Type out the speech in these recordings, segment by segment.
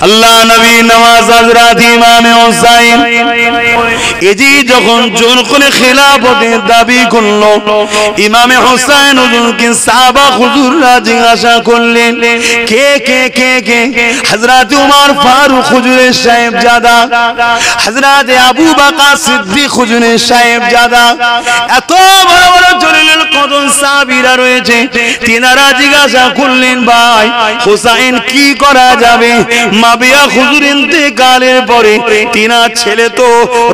আল্লাহ নবী নওয়াজ হযরত ইমামে হুসাইন এজি যখন জোর করে খিলাফতের দাবি করলো, ইমামে হুসাইন হুজুরকে সাহাবা হুজুররা জিজ্ঞাসা করলেন, কে কে কে কে? হযরত উমর ফারুক হুজুরের সাহেবজাদা, হযরত আবু বকর সিদ্দিক হুজুরের সাহেবজাদা, এত বড় বড় জলিলুল কদর সাহাবীরা রয়েছে। তিনারা জিজ্ঞাসা করলেন, ভাই হুসাইন কি করা যাবে? মাবিয়া হুজুর ইন্তেকালের পরে তিনার ছেলে তো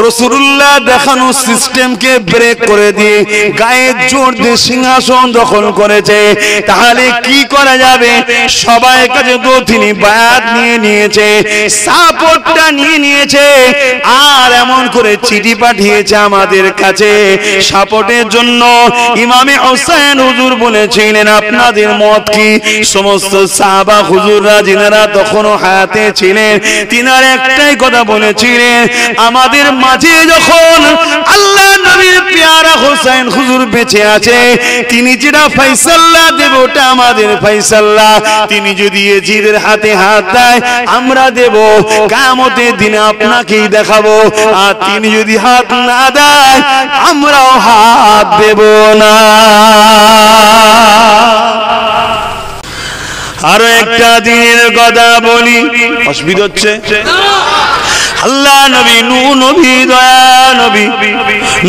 রাসূলুল্লাহ দেখানো সিস্টেমকে ব্রেক করে দিয়ে গায়ে জোর দিয়ে সিংহাসন দখল করেছে, তাহলে কি করা যাবে? সবাই কাছে তো তিনি বায়াত নিয়ে নিয়েছে, সাপোর্টটা নিয়ে নিয়েছে, আর এমন করে চিঠি পাঠিয়েছে আমাদের কাছে সাপোর্টের জন্য। ইমামে হুসাইন হুজুর বলেছিলেন, আপনাদের মত কি? সমস্ত সাহাবা হুজুররা যিনারা তখনও হায়াতে ছিলেন তিনার একটাই কথা বলেছিলেন, আমাদের মাঝে যখন আল্লাহ নবীর পেয়ারা হুসাইন হুজুর বেঁচে আছে, তিনি যেটা ফয়সালা দেব ওটা আমাদের ফয়সালা, তিনি যদি ইয়াজিদের হাতে হাত দেয় আমরা দেব, কিয়ামতের দিনে আপনাকেই দেখাবো, আর তিনি যদি হাত না দেয় আমরাও হাত দেব না। আরো একটা দিনের কথা বলি, অসুবিধা হচ্ছে? আল্লাহ নবী নূহ নবী দয়া নবী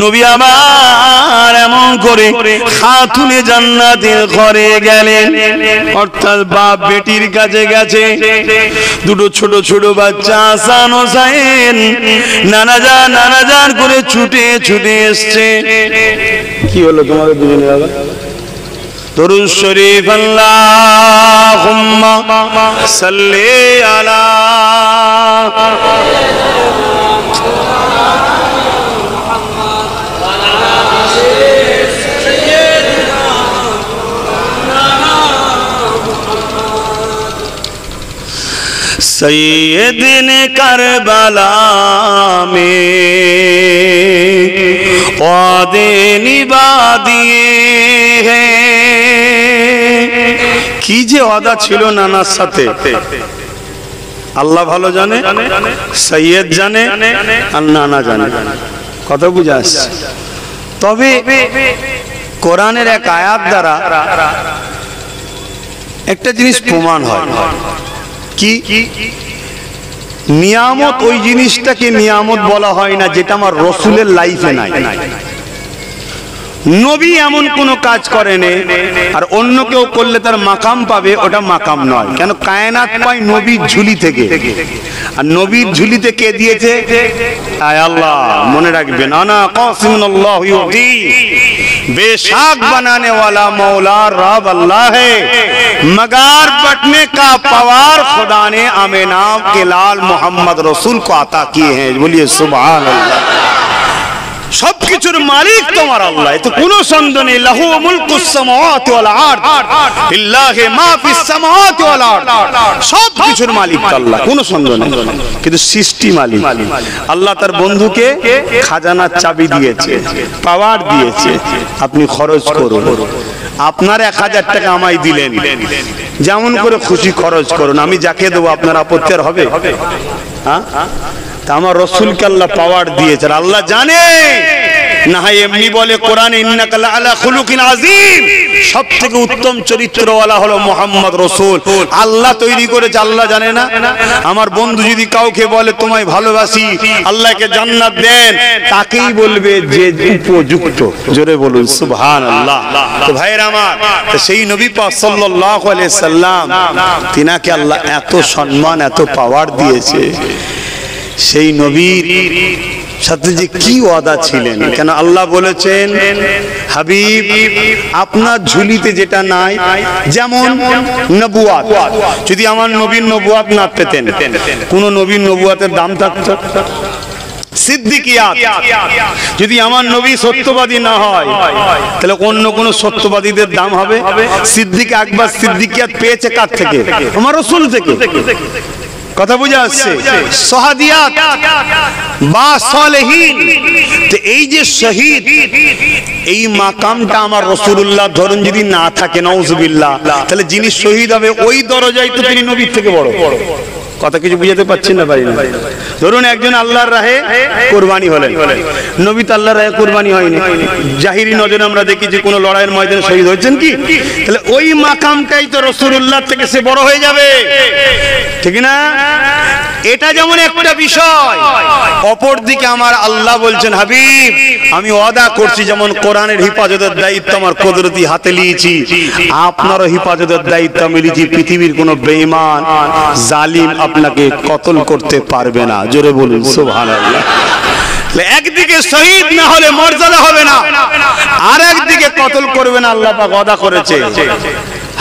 নবী আমার এমন করে খাতুনে জান্নাতের ঘরে গেলেন, অর্থাৎ বাপ বেটির কাছে গেছে, দুটো ছোট ছোট বাচ্চা হাসান হোসেন নানাজান করে ছুটে ছুটে এসছে। কি হলো তোমাদের দুজনের বাবা? দরুদ শরীফ আল্লাহুম্মা সাল্লি আলা सैयद करबला में वादे निभा दिए हैं। কি যে ওয়াদা ছিল নানার সাথে আল্লাহ ভালো জানে, সৈয়দ জানে আর নানা জানে, কত বুঝে আসছে। তবে কোরআনের এক আয়াত দ্বারা একটা জিনিস প্রমাণ হয়, কি নিয়ামত ওই জিনিসটাকে নিয়ামত বলা হয় না যেটা আমার রাসূলের লাইফে নাই। নবী এমন কোন কাজ করেনি আর অন্য কেউ করলে তার মাকাম পাবে, ওটা মাকাম নয়। কেন? কায়নাত পায় নবীর ঝুলি থেকে, আর নবীর ঝুলিতে কে দিয়েছে? আয় আল্লাহ। মনে রাখবেন, আনা কাসিমুল্লাহ ইউতি, बेशक बनाने वाला मौला रब अल्लाह है, मगर बटने का पवार खुदा ने आमिनाम के लाल मोहम्मद रसूल को अता किए हैं। बोलिए सुभान अल्लाह। সবকিছুর মালিক তোমার আল্লাহ, এতে কোনো সন্দেহ নেই। লাহু মুলকুস সামাওয়াতি ওয়াল আরদ, লিল্লাহি মা ফিস সামাওয়াতি ওয়াল আরদ। সবকিছুর মালিক আল্লাহ, কোনো সন্দেহ নেই। কিন্তু সৃষ্টি মালিক আল্লাহ তার বন্ধুকে খাজানার চাবি দিয়েছে, পাওয়ার দিয়েছে, আপনি খরচ করুন। আপনার 1000 টাকা আমায় দিলেন, যেমন করে খুশি খরচ করুন, আমি যাকে দেবো আপনার আপত্তি হবে? হ্যাঁ, আমার রাসূলকে আল্লাহ পাওয়ার দিয়েছে, আল্লাহ জানে না। এমনি বলে কোরআনে, ইন্নাকা লাআলা খুলুকিন আযীম, সবথেকে উত্তম চরিত্রওয়ালা হলো মুহাম্মদ রাসূল। আল্লাহ তৈরি করেছে, আল্লাহ জানে না? আমার বন্ধু যদি কাউকে বলে তোমায় ভালোবাসি, আল্লাহকে জান্নাত দেন, তাকেই বলবে যে উপযুক্ত। জোরে বলুন সুবহানাল্লাহ। তো ভাইরা আমার, সেই নবী পাক সাল্লাল্লাহু আলাইহি সাল্লাম, তিনাকে আল্লাহ এত সম্মান এত পাওয়ার দিয়েছে। সেই নবীর সাথে যে কি ওয়াদা ছিলেন, কেন আল্লাহ বলেছেন, হাবিব আপনার ঝুলিতে যেটা নাই, যেমন নবুয়াত, যদি আমার নবীর নবুয়াত না পেতেন, কোন নবীর নবুয়াতের দাম থাকতো? সিদ্দিকিয়াত, যদি আমার নবী সত্যবাদী না হয় তাহলে অন্য কোন সত্যবাদীদের দাম হবে? সিদ্দিক আকবর সিদ্দিকিয়াত পেয়েছে কার থেকে? আমার রাসূল থেকে। কথা বুঝে আসছে? শাহাদিয়াত বা সালেহীন, তো এই যে শহীদ, এই মাকামটা আমার রাসূলুল্লাহ ধরুন যদি না থাকে, নাউজুবিল্লাহ, তাহলে যিনি শহীদ হবে ওই দরজায় তো তিনি নবীর থেকে বড়। কথা কিছু বুঝাতে পারছেন না? পারি না। ধরুন একজন আল্লাহর রাহে কুরবানি হলেন, নবী তো আল্লাহর রাহে কুরবানি হয়নি, জাহিরি নজরে আমরা দেখি যে কোনো লড়াইয়ের ময়দানে শহীদ হয়েছেন কি, তাহলে ওই মাকামটাই তো রাসূলুল্লাহ থেকে সে বড় হয়ে যাবে, ঠিক না? এটা যেমন একটা বিষয়, অপর দিকে আমার আল্লাহ বলছেন হাবিব আমি ওয়াদা করছি যেমন কোরআনের হিফাজতের দায়িত্ব আমার কুদরতি হাতে নিয়েছি, আপনারও হিফাজতের দায়িত্ব আমি নিয়েছি। পৃথিবীর কোনো বেঈমান জালিম আপনাকে কতল করতে পারবে না। জোরে বলুন সুবহানাল্লাহ। একদিকে শহীদ না হলে মর্যাদা হবে না, আর একদিকে কতল করবে না, আল্লাহ পাক ওয়াদা করেছে।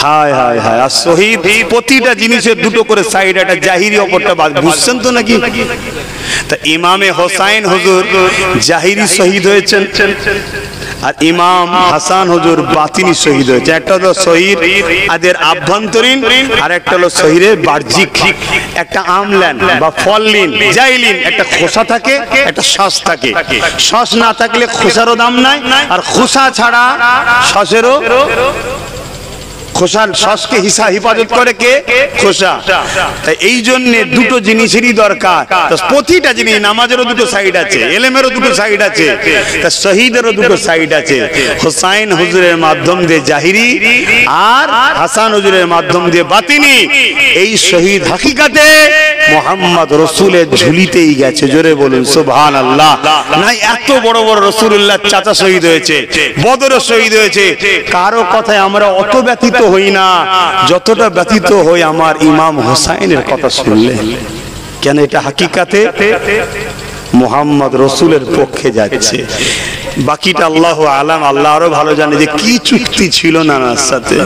হায় হায় হায়। আর শহীদ প্রতিটা জিনিসের দুটো করে সাইড, একটা জাহিরি অপরটা বাদ, বুঝছেন তো নাকি? তা ইমামে হোসাইন হুজুর জাহিরি শহীদ হয়েছেন, আর ইমাম হাসান হুজুর বাতিনি শহীদ হয়েছে। একটা হলো শহীদ আদের আভ্যন্তরীণ, আর একটা হলো শহীদের বাহ্যিক। একটা আমলান বা ফললিন জাইলিন, একটা খোসা থাকে একটা শ্বাস থাকে। শ্বাস না থাকলে খোসারও দাম নাই, আর খোসা ছাড়া শ্বাসেরও, খোসার শ্বাসকে হিফাজত করে কে? খোসা। তাই এই জন্য দুটো জিনিসেরই দরকার। প্রতিটা জিনিস, নামাজেরও দুটো সাইড আছে, এলেমেরও দুটো সাইড আছে, তা শহীদেরও দুটো সাইড আছে। হোসাইন হুজুরের মাধ্যম দিয়ে জাহিরি, আর হাসান হুজুরের মাধ্যম দিয়ে বাতিনি। এই শহীদ হাকিকাতে মুহাম্মদ রাসূলের ঝুলিতেই গেছে। জোরে বলুন সুবহানাল্লাহ। নাই এত বড় বড় রাসূলুল্লাহ চাচা শহীদ হয়েছে, বদরও শহীদ হয়েছে, কারো কথায় আমরা অত ব্যথিত হই না যতটা ব্যথিত হই আমার ইমাম হোসাইনের কথা শুনলে। কেন? এটা হাকিকাতে মুহাম্মদ রাসূলের পক্ষে যাচ্ছে। বাকিটা আল্লাহু আলাম, আল্লাহ আরো ভালো জানে যে কি চুক্তি ছিল নানার সাথে।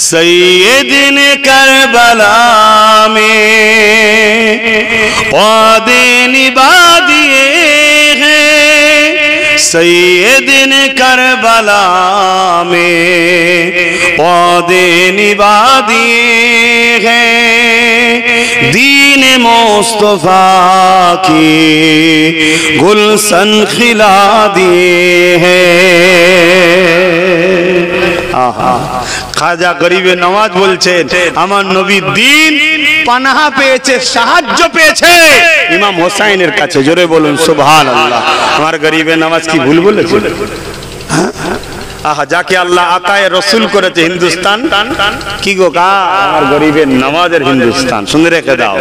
सैयदने करबला में वादे निभा दिए हैं, सैयदने करबला में वादे निभा दिए हैं, दीन मुस्तफा की गुलशन खिला दिए हैं। आहा, খাজা গরিবে নওয়াজ বলছেন আমার নবী দিন পানাহা পেয়েছে, সাহায্য পেয়েছে ইমাম হোসাইনের কাছে। জোরে বলুন সুবহানাল্লাহ। আমার গরিবে নওয়াজ কি ভুল বলেছে? আহা, যাকে আল্লাহ আতায়ে রসুল করেছে হিন্দুস্তান, কি গো কা আমার গরিবের নওয়াজের হিন্দুস্তান, শুনে রেখে দাও।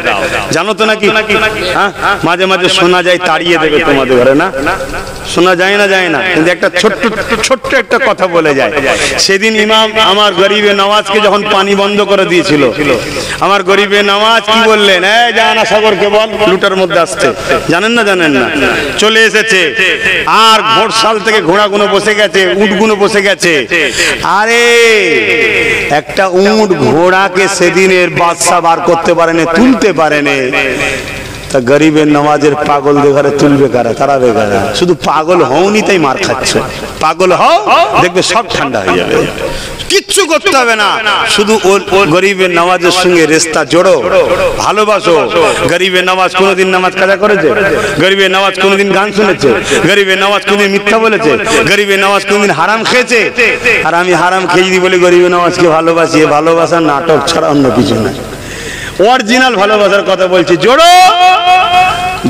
জানো তো নাকি? মাঝে মাঝে শোনা যায় তাড়িয়ে দেবে তোমাদের ঘরে, না শোনা যায় না? যায় না, কিন্তু একটা ছোট্ট একটা কথা বলে যায়। সেদিন ইমাম আমার গরিবে নওয়াজকে যখন পানি বন্ধ করে দিয়েছিল, আমার গরিবে নওয়াজ কি বললেন? এই জানা সাগরকে বল লুটার মধ্যে আসতে। জানেন না? জানেন না? চলে এসেছে, আর ঘোড়শাল থেকে ঘোড়াগুলো বসে গেছে, উটগুলো বসে গেছে। আরে একটা উট ঘোড়াকে সেদিনের বাদশা বার করতে পারেনি, তুলতে পারেনি, তা গরিবের নওয়াজের পাগলদের ঘরে তুলবে কারা? তারাবে কারা? শুধু পাগল হওনি তাই মার খাচ্ছ। পাগল হও, দেখবে সব ঠান্ডা হয়ে যাবে, কিচ্ছু করতে হবে না। শুধু গরিবের নওয়াজের সঙ্গে রেস্তা জোড়ো, ভালোবাসো। গরিবের নওয়াজ কোনোদিন নামাজ কাজা করেছে? গরিবের নওয়াজ কোনোদিন গান শুনেছে? গরিবের নওয়াজ কোনোদিন মিথ্যা বলেছে? গরিবের নওয়াজ কোনোদিন হারাম খেয়েছে? আর আমি হারাম খেয়েছি বলে গরিবের নওয়াজকে ভালোবাসি, ভালোবাসা নাটক ছাড়া অন্য কিছু না। অরিজিনাল ভালোবাসার কথা বলছি, জোড়ো,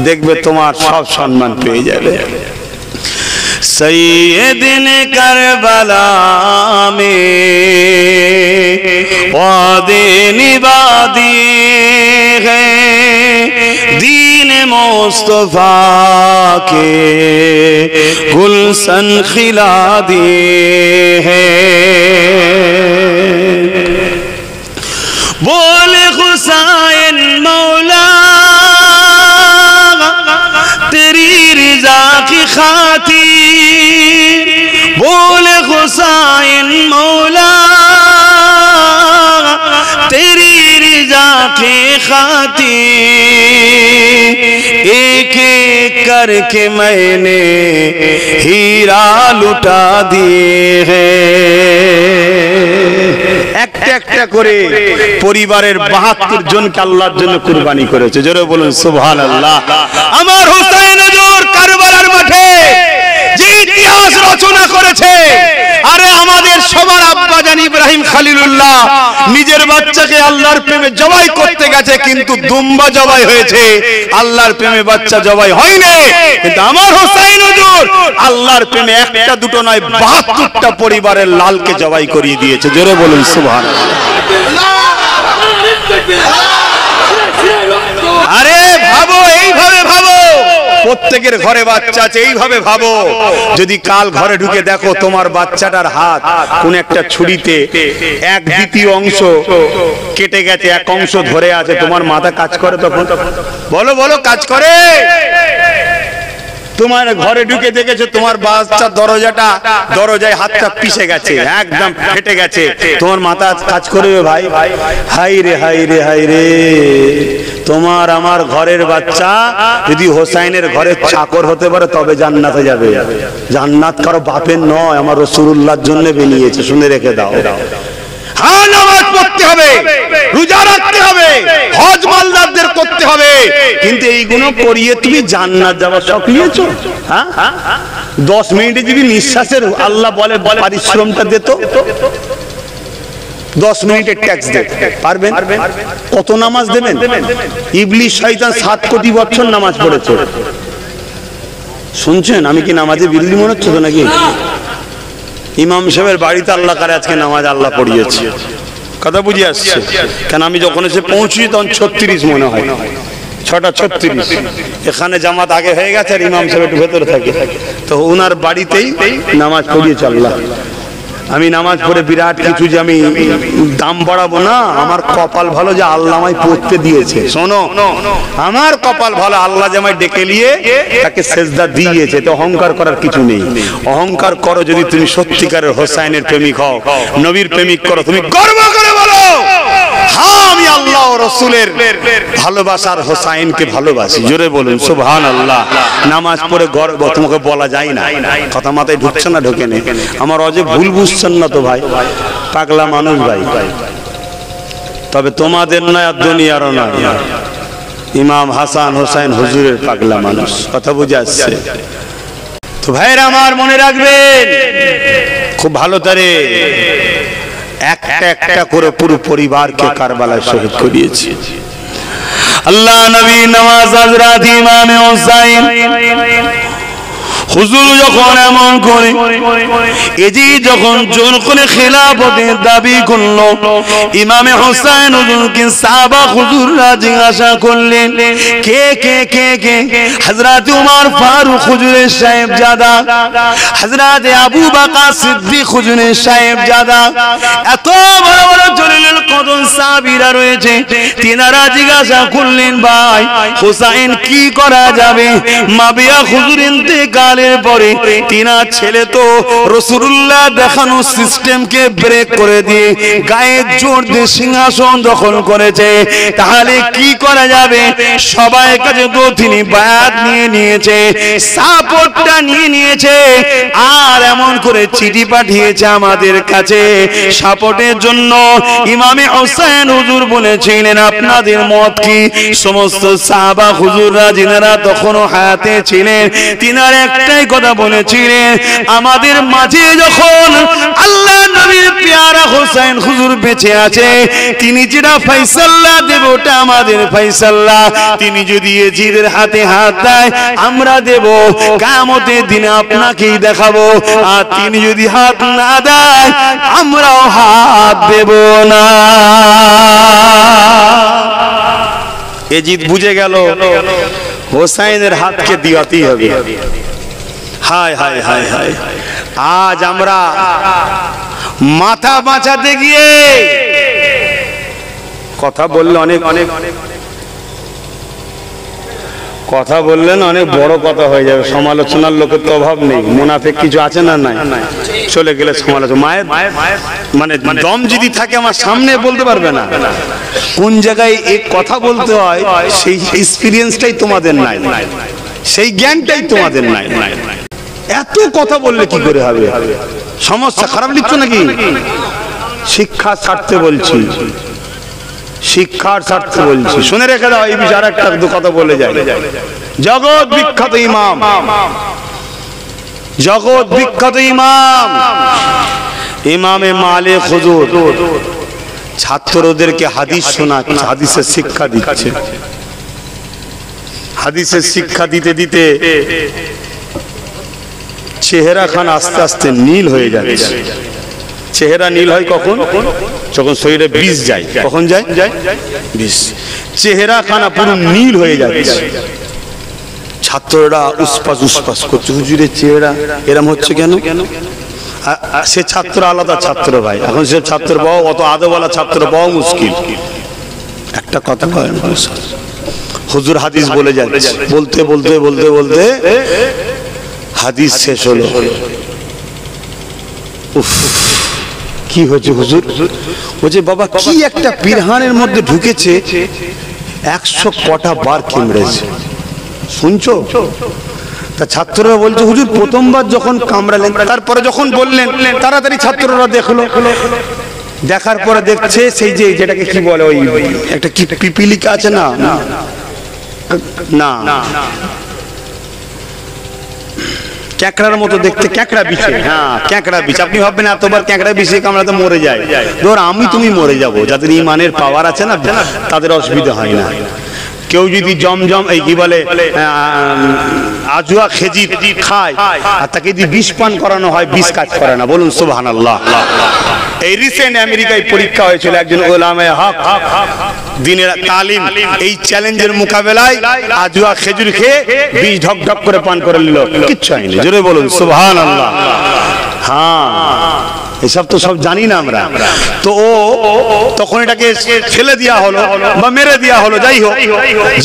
দেখবে তোমার সব সম্মান পেয়ে যাবে। सैयदने करबला में वादे निभा दिए हैं, दीन मुस्तफा के गुलशन खिला दिए हैं। बोले हुसैन मौला तेरी रज़ा की खातिर, बोले हुसैन मौला तेरी रज़ा की खातिर, एक एक करके मैंने हीरा लुटा दिए हैं। একটা একটা করে পরিবারের ৭২ জনকে আল্লাহর জন্য কুরবানি করেছে। জোরে বলুন সুবহানাল্লাহ। আমার হুসাইন হুজুর কারবালার মাঠে যে ইতিহাস রচনা করেছে। আরে আমাদের সবার আব্বা জান ইব্রাহিম খলিলুল্লাহ নিজের বাচ্চাকে আল্লাহর প্রেমে জবাই করতে গেছে, কিন্তু দুম্বা জবাই হয়েছে, আল্লাহর প্রেমে বাচ্চা জবাই হয়নি। কিন্তু আমার হোসেন হুজুর আল্লাহর প্রেমে একটা দুটো নয় 72টা পরিবারের লালকে জবাই করিয়ে দিয়েছে। জোরে বলুন সুবহানাল্লাহ। আরে ভাবো, এইভাবে ভাবো, প্রত্যেকের ঘরে বাচ্চা আছে, এইভাবে ভাবো যদি কাল ঘরে ঢুকে দেখো তোমার বাচ্চাটার হাত কোন একটা ছুরিতে 1/2 অংশ কেটে গেছে, 1 অংশ ধরে আছে, তোমার মাথা কাজ করে তখন? বলো বলো, কাজ করে? তোমার ঘরে ঢুকে দেখেছো তোমার বাচ্চা দরজায় হাতটা পিষে গেছে, একদম ফেটে গেছে, তোমার মাথা কাজ করবে ভাই? হাই রে হাই রে হাই রে, তোমার আমার ঘরের বাচ্চা যদি হোসাইনের ঘরের চাকর হতে পারে তবে জান্নাতে যাবে। জান্নাত কারো বাপের নয়, আমার রাসূলুল্লাহর জন্য বানিয়েছে, শুনে রেখে দাও। হ্যাঁ, নামাজ পড়তে হবে, রোজা রাখতে হবে, হজ মালদারদের করতে হবে, কিন্তু এইগুলো করিয়ে তুমি জান্নাত যাওয়ার শখ নিয়েছো? হ্যাঁ, 10 মিনিটে যদি নিঃশ্বাসের আল্লাহ বলে পরিশ্রমটা দিত, 10 মিনিটের ট্যাক্স দেন, পারবেন? কত নামাজ দেবেন? ইবলিস শয়তান 7 কোটি বছর নামাজ পড়েছে। শুনছেন? আমি কি নামাজে বিল্লি মনে হচ্ছে তো নাকি? ইমাম সাহেবের বাড়িতে আল্লাহ করে আজকে নামাজ আল্লাহ পড়িয়েছে, কথা বুঝে আসছে? কেন আমি যখন এসে পৌঁছি তখন 36 মনে হয়, 6:36। এখানে জামাত আগে হয়ে গেছে আর ইমাম সাহেব একটু ভেতরে থাকে, তো ওনার বাড়িতেই নামাজ পড়িয়েছে আল্লাহ। আমি নামাজ পড়ে বিরাট কিছু যে আমি দাম বাড়াবো না, আমার কপাল ভালো যে আল্লাহ আমায় পড়তে দিয়েছে। শোনো, আমার কপাল ভালো, আল্লাহ যে আমায় ডেকে নিয়ে তাকে সেজদা দিয়েছে, তো অহংকার করার কিছু নেই। অহংকার করো যদি তুমি সত্যিকারের হোসাইনের প্রেমিক হও, নবীর প্রেমিক করো, তুমি গর্ব করে বলো হ্যাঁ আমি আল্লাহ ও রাসূলের ভালোবাসার হোসাইনকে ভালোবাসি। জোরে বলুন সুবহানাল্লাহ। নামাজ পড়ে গর্ব তোমাকে বলা যায় না, কথা মাথায় ঢুকছে না? ঢোকে নেই। আমার অজে ভুল বুঝছেন না তো ভাই, পাগলা মানুষ ভাই। তবে তোমাদের নয় আর দুনিয়ারও নয়, ইমাম হাসান হোসাইন হুজুরের পাগলা মানুষ, কথা বুঝে আসছে তো ভাইরা আমার? মনে রাখবেন খুব ভালো করে, একটা একটা করে পুরো পরিবারকে কারবালায় শহীদ করিয়েছে আল্লাহ নবী। নওয়াজ হযরত ইমাম হোসেন হুজুর যখন এমন করে এজিদ যখন জোর করে খেলাফতের দাবি করলো, ইমামে হোসেন হুজুরকে সাহাবা হুজুররা জিজ্ঞাসা করলেন কে কে কে কে? হযরত উমর ফারুক হুজুরের সাহেবজাদা, হযরত আবু বকর সিদ্দিক হুজুরের সাহেবজাদা, এত বড় বড় জলিলুল কদর সাহাবীরা রয়েছে। তিনারা জিজ্ঞাসা করলেন ভাই হোসেন কি করা যাবে? মাবিয়া হুজুর ইন্তেকালের পরে তিনার ছেলে তো রাসূলুল্লাহ দেখানো সিস্টেমকে ব্রেক করে দিয়ে গায়ে জোর দিয়ে সিংহাসন দখল করেছে, তাহলে কি করা যাবে? সবাই কাছে তো তিনি বায়াত নিয়ে নিয়েছে, সাপোর্টটা নিয়ে নিয়েছে, আর এমন করে চিঠি পাঠিয়েছে আমাদের কাছে সাপোর্টের জন্য। ইমামে হোসেন হুজুর বলেছিলেন আপনাদের মত কি? সমস্ত সাহাবা হুজুররা যিনারা তখনও হায়াতে ছিলেন তিনার একটাই কথা বলেছিলেন, আমাদের মাঝে যখন আল্লাহ নবীর পেয়ারা হোসেন হুজুর বেঁচে আছে, তিনি যেটা ফয়সালা দেব ওটা আমাদের ফয়সালা। তিনি যদি এজিদের হাতে হাত দেয় আমরা দেব, কিয়ামতের দিনে আপনাকেই দেখাবো। আর তিনি যদি হাত না দেয় আমরাও হাত দেব না। এজিদ বুঝে গেল হোসাইনের হাতকে দিয়াতেই হবে। হায় হায় হায় হায়, আজ আমরা মাথা বাঁচাতে গিয়ে কথা বললে অনেক অনেক কথা বললেন, অনেক বড় কথা হয়ে যাবে, সমালোচনার লোকের তো অভাব নেই। মুনাফিক কিছু আছে না? নাই, চলে গেলে সমালোচনা। মায়ের মানে দম যদি থাকে আমার সামনে বলতে পারবে না, কোন জায়গায় এই কথা বলতে হয় সেই এক্সপিরিয়েন্সটাই তোমাদের নাই, সেই জ্ঞানটাই তোমাদের নাই। এত কথা বললে কি করে হবে? সমস্যা খারাপ লিখছো নাকি? শিক্ষা ছাড়তে বলছি, শিক্ষার স্বার্থে বলছি, শুনে রেখে দাও। এই বিষয়ে আরেকটা কথা বলে যায়, জগৎ বিখ্যাত ইমাম জগৎ বিখ্যাত ইমাম ইমামে মালিক হুজুর ছাত্রদেরকে হাদিস শোনাচ্ছে, হাদিসের শিক্ষা দিচ্ছে। হাদিসের শিক্ষা দিতে দিতে চেহারা খান আস্তে আস্তে নীল হয়ে যাচ্ছে। চেহারা নীল হয় কখন? যখন শরীরে বিষ যায়। কখন যায়? বিষ। চেহারা খানা পুরো নীল হয়ে যাচ্ছে। ছাত্ররা উসপাস উসপাস করছে, হুজুরের চেহারা এরম হচ্ছে কেন? সে ছাত্র আলাদা ছাত্র ভাই, এখন সে ছাত্র পাওয়া, অত আদওয়ালা ছাত্র পাওয়া মুশকিল। একটা কথা কয় হুজুর হাদিস বলে যাচ্ছে, বলতে বলতে বলতে বলতে হাদিস শেষ হলো। উফ, কি হয়েছে হুজুর? বলছে বাবা কি একটা পিরহানের মধ্যে ঢুকেছে, 100 কটা বার কামড়েছে। শুনছো? তা ছাত্ররা বলছে হুজুর প্রথমবার যখন কামড়ালেন, তারপরে যখন বললেন তাড়াতাড়ি ছাত্ররা দেখলো, দেখার পরে দেখছে সেই যে যেটাকে কি বলে, ওই একটা কি পিপিলিকা আছে না, না ক্যাঁকড়ার মতো দেখতে, ক্যাঁকড়া বিছে। হ্যাঁ ক্যাঁকড়া বিছে। আপনি ভাববেন এতবার ক্যাঁকড়া বিছে কামড়াতে মরে যায়, ধর আমি তুমি মরে যাবো। যাদের ইমানের পাওয়ার আছে না তাদের অসুবিধা হয় না। কেউ যদি জমজম এই কি বলে আজুয়া খেজির খায় আর তাকে যদি বিষ পান করানো হয়, বিষ কাজ করে না। বলুন সুবহানাল্লাহ। এই রিসেন্ট আমেরিকায় পরীক্ষা হয়েছিল, একজন উলামায়ে হক দিনের তালিম এই চ্যালেঞ্জের মোকাবেলায় আজুয়া খেজুর খেয়ে বিষ ঢক ঢক করে পান করে নিল, কিচ্ছু হয়নি। জোরে বলুন সুবহানাল্লাহ। হ্যাঁ এসব তো সব জানি না আমরা। তো ও তখন এটাকে ফেলে দেওয়া হলো বা মেরে দেওয়া হলো, যাই হোক।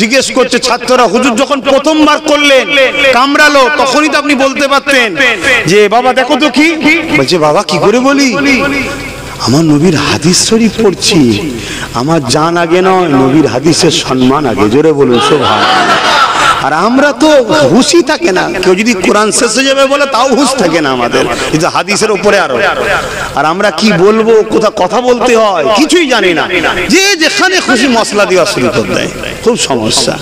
জিজ্ঞেস করছে ছাত্ররা হুজুর যখন প্রথমবার করলেন কামড়ালো, তখনই তো আপনি বলতে পারতেন যে বাবা দেখো তো কি। বলছে বাবা কি করে বলি, আমার নবীর হাদিস শরীফ পড়ছি, আমার জান আগে নয়, নবীর হাদিসের সম্মান আগে। জোরে বলুন সুবহানাল্লাহ। আর আমরা তো হুশই থাকে না, কেউ যদি কোরআন শেষ হয়ে যাবে বলে তাও হুশ থাকে না আমাদের, কিন্তু হাদিসের উপরে আরো। আর আমরা কি বলবো, কোথাও কথা বলতে হয় কিছুই জানি না, যে যেখানে খুশি মশলা দেওয়া শুরু করে দেয়, খুব সমস্যা।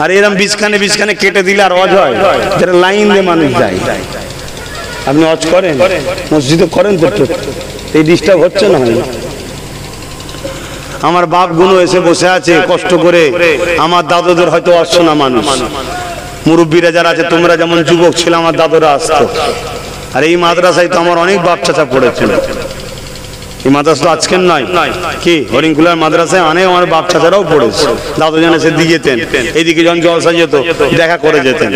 আর এরম বীজখানে বীজখানে কেটে দিলে আর অজ হয়, যেটা লাইন দিয়ে মানুষ যায়। আপনি অজ করেন, মসজিদে করেন তো, এই ডিস্টার্ব হচ্ছে না? হয় আমার বাপ গুলো এসে বসে আছে কষ্ট করে, আমার দাদুদের হয়তো আসছো না মানুষ, মুরব্বীরা যারা আছে, তোমরা যেমন যুবক ছিল আমার দাদুরা আসতো। আর এই মাদ্রাসায় তো আমার অনেক বাপ চাচা পড়েছিল। এই মাদ্রাসা তো আজকের নয়, কি হরিণকুলার মাদ্রাসায় অনেক আমার বাপ চাচারাও পড়েছে। দাদু জানে সে দিয়ে যেতেন, এইদিকে যখন জলসা যেত দেখা করে যেতেন।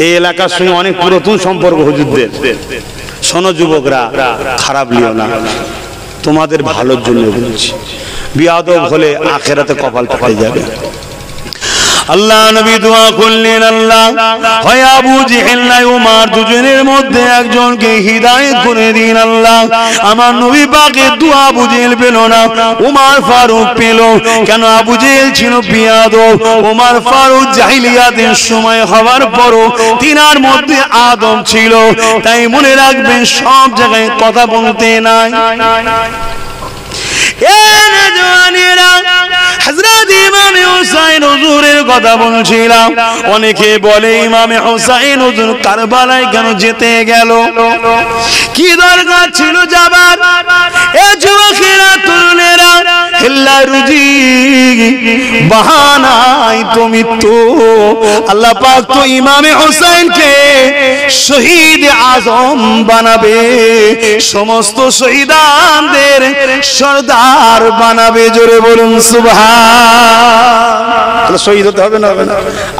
এই এলাকার সঙ্গে অনেক পুরাতন সম্পর্ক হুজুরদের। শোনো যুবকরা, খারাপ লিও না, তোমাদের ভালোর জন্য বলছি। বিয়াদব হলে আখেরাতে কপাল ফেটে যাবে। আল্লাহ নবী দোয়া করলেন, আল্লাহ হয় আবু জেহেল নাই উমার দুজনের মধ্যে একজনকে হিদায়াত করে দিন। আল্লাহ আমার নবী পাকের দোয়া আবু জেহেল পেল না, উমার ফারুক পেল। কেন? আবু জেহেল ছিল বিয়াদব, উমার ফারুক জাহিলিয়াতের সময় হওয়ার পরও তিনার মধ্যে আদব ছিল। তাই মনে রাখবেন সব জায়গায় কথা বলতে নাই। হযরত ইমামে হুসাইন হুজুরের কথা বলছিলাম। অনেকে বলে ইমামে হুসাইন হুজুর কারবালায় কেন যেতে গেল, কি দরকার ছিল যাবার? এ যুবকেরা তরুণেরা, হিল্লা রুজি বাহানাই তো মৃত্যু। আল্লাহ পাক তো ইমামে হুসাইনকে শহীদ আজম বানাবে, সমস্ত শহীদানদের সরদার বানাবে। জোরে বলুন সুবহান। শহীদ হতে হবে না? হবে না?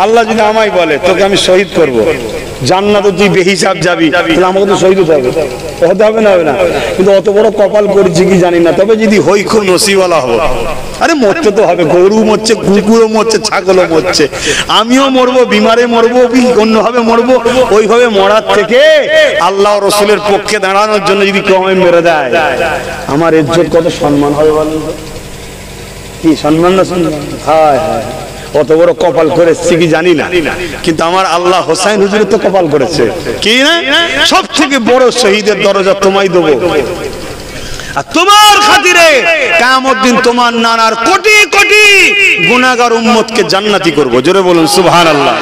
আল্লাহ যদি আমায় বলে তোকে আমি শহীদ করব, জান্নাতে তুই বেহিসাব যাবি, তাহলে আমাকে তো শহীদ হতে হবে। হতে হবে না? হবে না? কিন্তু অত বড় কপাল করেছি কি জানি না, তবে যদি হই খুব নসিবওয়ালা হবো। আরে মরতে তো হবে, গরু মরছে, কুকুরও মরছে, ছাগলও মরছে, আমিও মরবো, বিমারে মরবো, অন্যভাবে মরবো। ওইভাবে মরার থেকে আল্লাহ রসুলের পক্ষে দাঁড়ানোর জন্য যদি কেউ আমায় মেরে দেয়, আমার ইজ্জত কত সম্মান হবে বলেন? কি সম্মান না সম্মান? হায় হায়, অত বড় কপাল করেছি কি জানি না, কিন্তু আমার আল্লাহ হোসাইন হুজুরের তো কপাল করেছে কি না? সব থেকে বড় শহীদের দরজা তোমায় দেবো, আর তোমার খাতিরে কিয়ামত দিন তোমার নানার কোটি কোটি গুনাহগার উম্মতকে জান্নাতি করব। জোরে বলুন সুবহানাল্লাহ।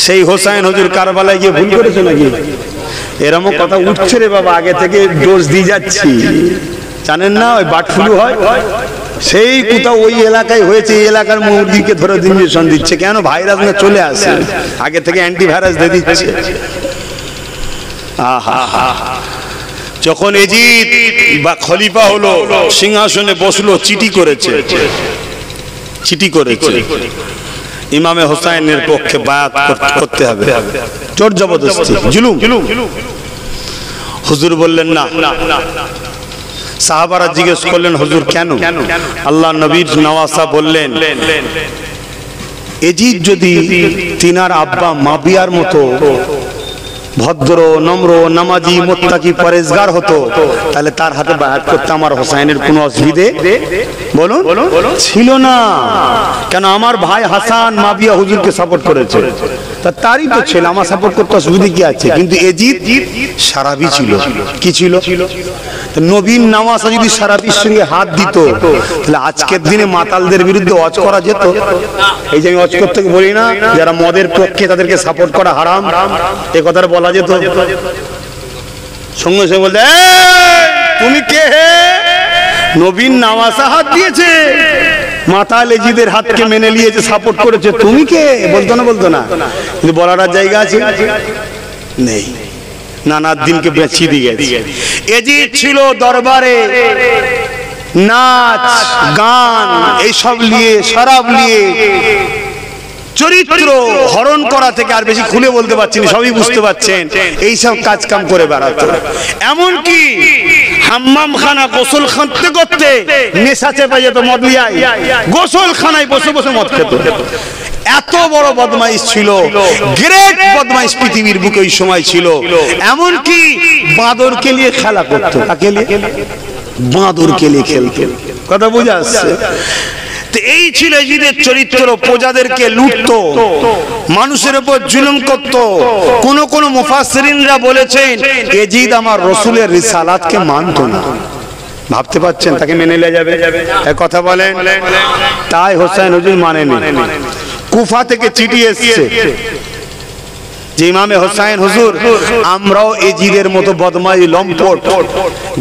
সেই হোসাইন হুজুর কারবালায় গিয়ে ভুল করেছে নাকি? এরকম কথা উঠছে রে বাবা, আগে থেকে ডোজ দিয়ে যাচ্ছি, জানেন না ওই বার্ড ফ্লু হয়, সেই কোথাও ওই এলাকায় হয়েছে, এই এলাকার মুরগিকে ধরে ইঞ্জেকশন দিচ্ছে, কেন ভাইরাস না চলে আসে, আগে থেকে অ্যান্টিভাইরাস দিয়ে দিচ্ছে। আহা, যখন এজিদ বা খলিফা হলো, সিংহাসনে বসলো, চিঠি করেছে ইমামে হোসাইনের পক্ষে বায়াত করতে হবে, জোর জবরদস্তি, জুলুম। হুজুর বললেন না। সাহাবারা জিজ্ঞেস করলেন, হুজুর কেন? আল্লাহ নবীর নওয়াসা বললেন, এজিদ যদি তিনার আব্বা মাবিয়ার মতো ভদ্র, নম্র, নামাজি, মুত্তাকি, পরেজগার হতো, তাহলে তার হাতে বায়াত করতে আমার হোসাইনের কোনো অসুবিধে বলুন ছিল না। কেন? আমার ভাই হাসান মাবিয়া হুজুরকে সাপোর্ট করেছে, তারই তো ছেলে, আমার সাপোর্ট করতে অসুবিধে কি আছে? কিন্তু এজিদ সারাবি ছিল, কি ছিল? নবীন নামাজা যদি সারাবির সঙ্গে হাত দিত, তাহলে আজকের দিনে মাতালদের বিরুদ্ধে অজ করা যেত। এই যে আমি অজ করতে বলি না, যারা মদের পক্ষে তাদেরকে সাপোর্ট করা হারাম, এ কথাটা বলা যেত। সঙ্গে সঙ্গে বলতে, তুমি কে হে? নবীন নামাজা হাত দিয়েছে, মাতাল এজিদের হাতকে মেনে নিয়েছে, সাপোর্ট করেছে, তুমি কে? বলতো না, কিন্তু বলার জায়গা আছে নেই। নানার দিনকে বেঁচিয়ে দিয়ে গেছে। এজিদ ছিল দরবারে নাচ গান এইসব নিয়ে, শরাব নিয়ে, চরিত্র হরণ করা থেকে, আর বেশি খুলে বলতে পারছি না, সবই বুঝতে পারছেন, এইসব কাজ কাম করে বেড়াতো। এমনকি হাম্মাম খানা গোসল করতে করতে নেশা চেপে যেত, মদ লিয়ায় গোসল খানায় বসে বসে মদ খেত। এত বড় বদমাইশ ছিল, গ্রেট বদমাইশ পৃথিবীর বুকে ওই সময় ছিল। এমনকি বাঁদরকে নিয়ে খেলা করতো, কাকে নিয়ে? বাঁদরকে নিয়ে খেলতো। কথা বোঝা আসছে? এই ছিল এজিদের চরিত্র। প্রজাদেরকে লুটতো, মানুষের উপর জুলুম করত। কোন মুফাসসিরিনরা বলেছেন এজিদ আমার রাসূলের রিসালাতকে মানত না। ভাবতে পারছেন তাকে মেনে নেওয়া যাবে? এক কথা বলেন। তাই হোসেন হুজুর মানেনি। কুফা থেকে চিঠি এসেছে যে ইমামে হোসেন হুজুর, আমরাও এজিদের মতো বদমাই, লম্পট,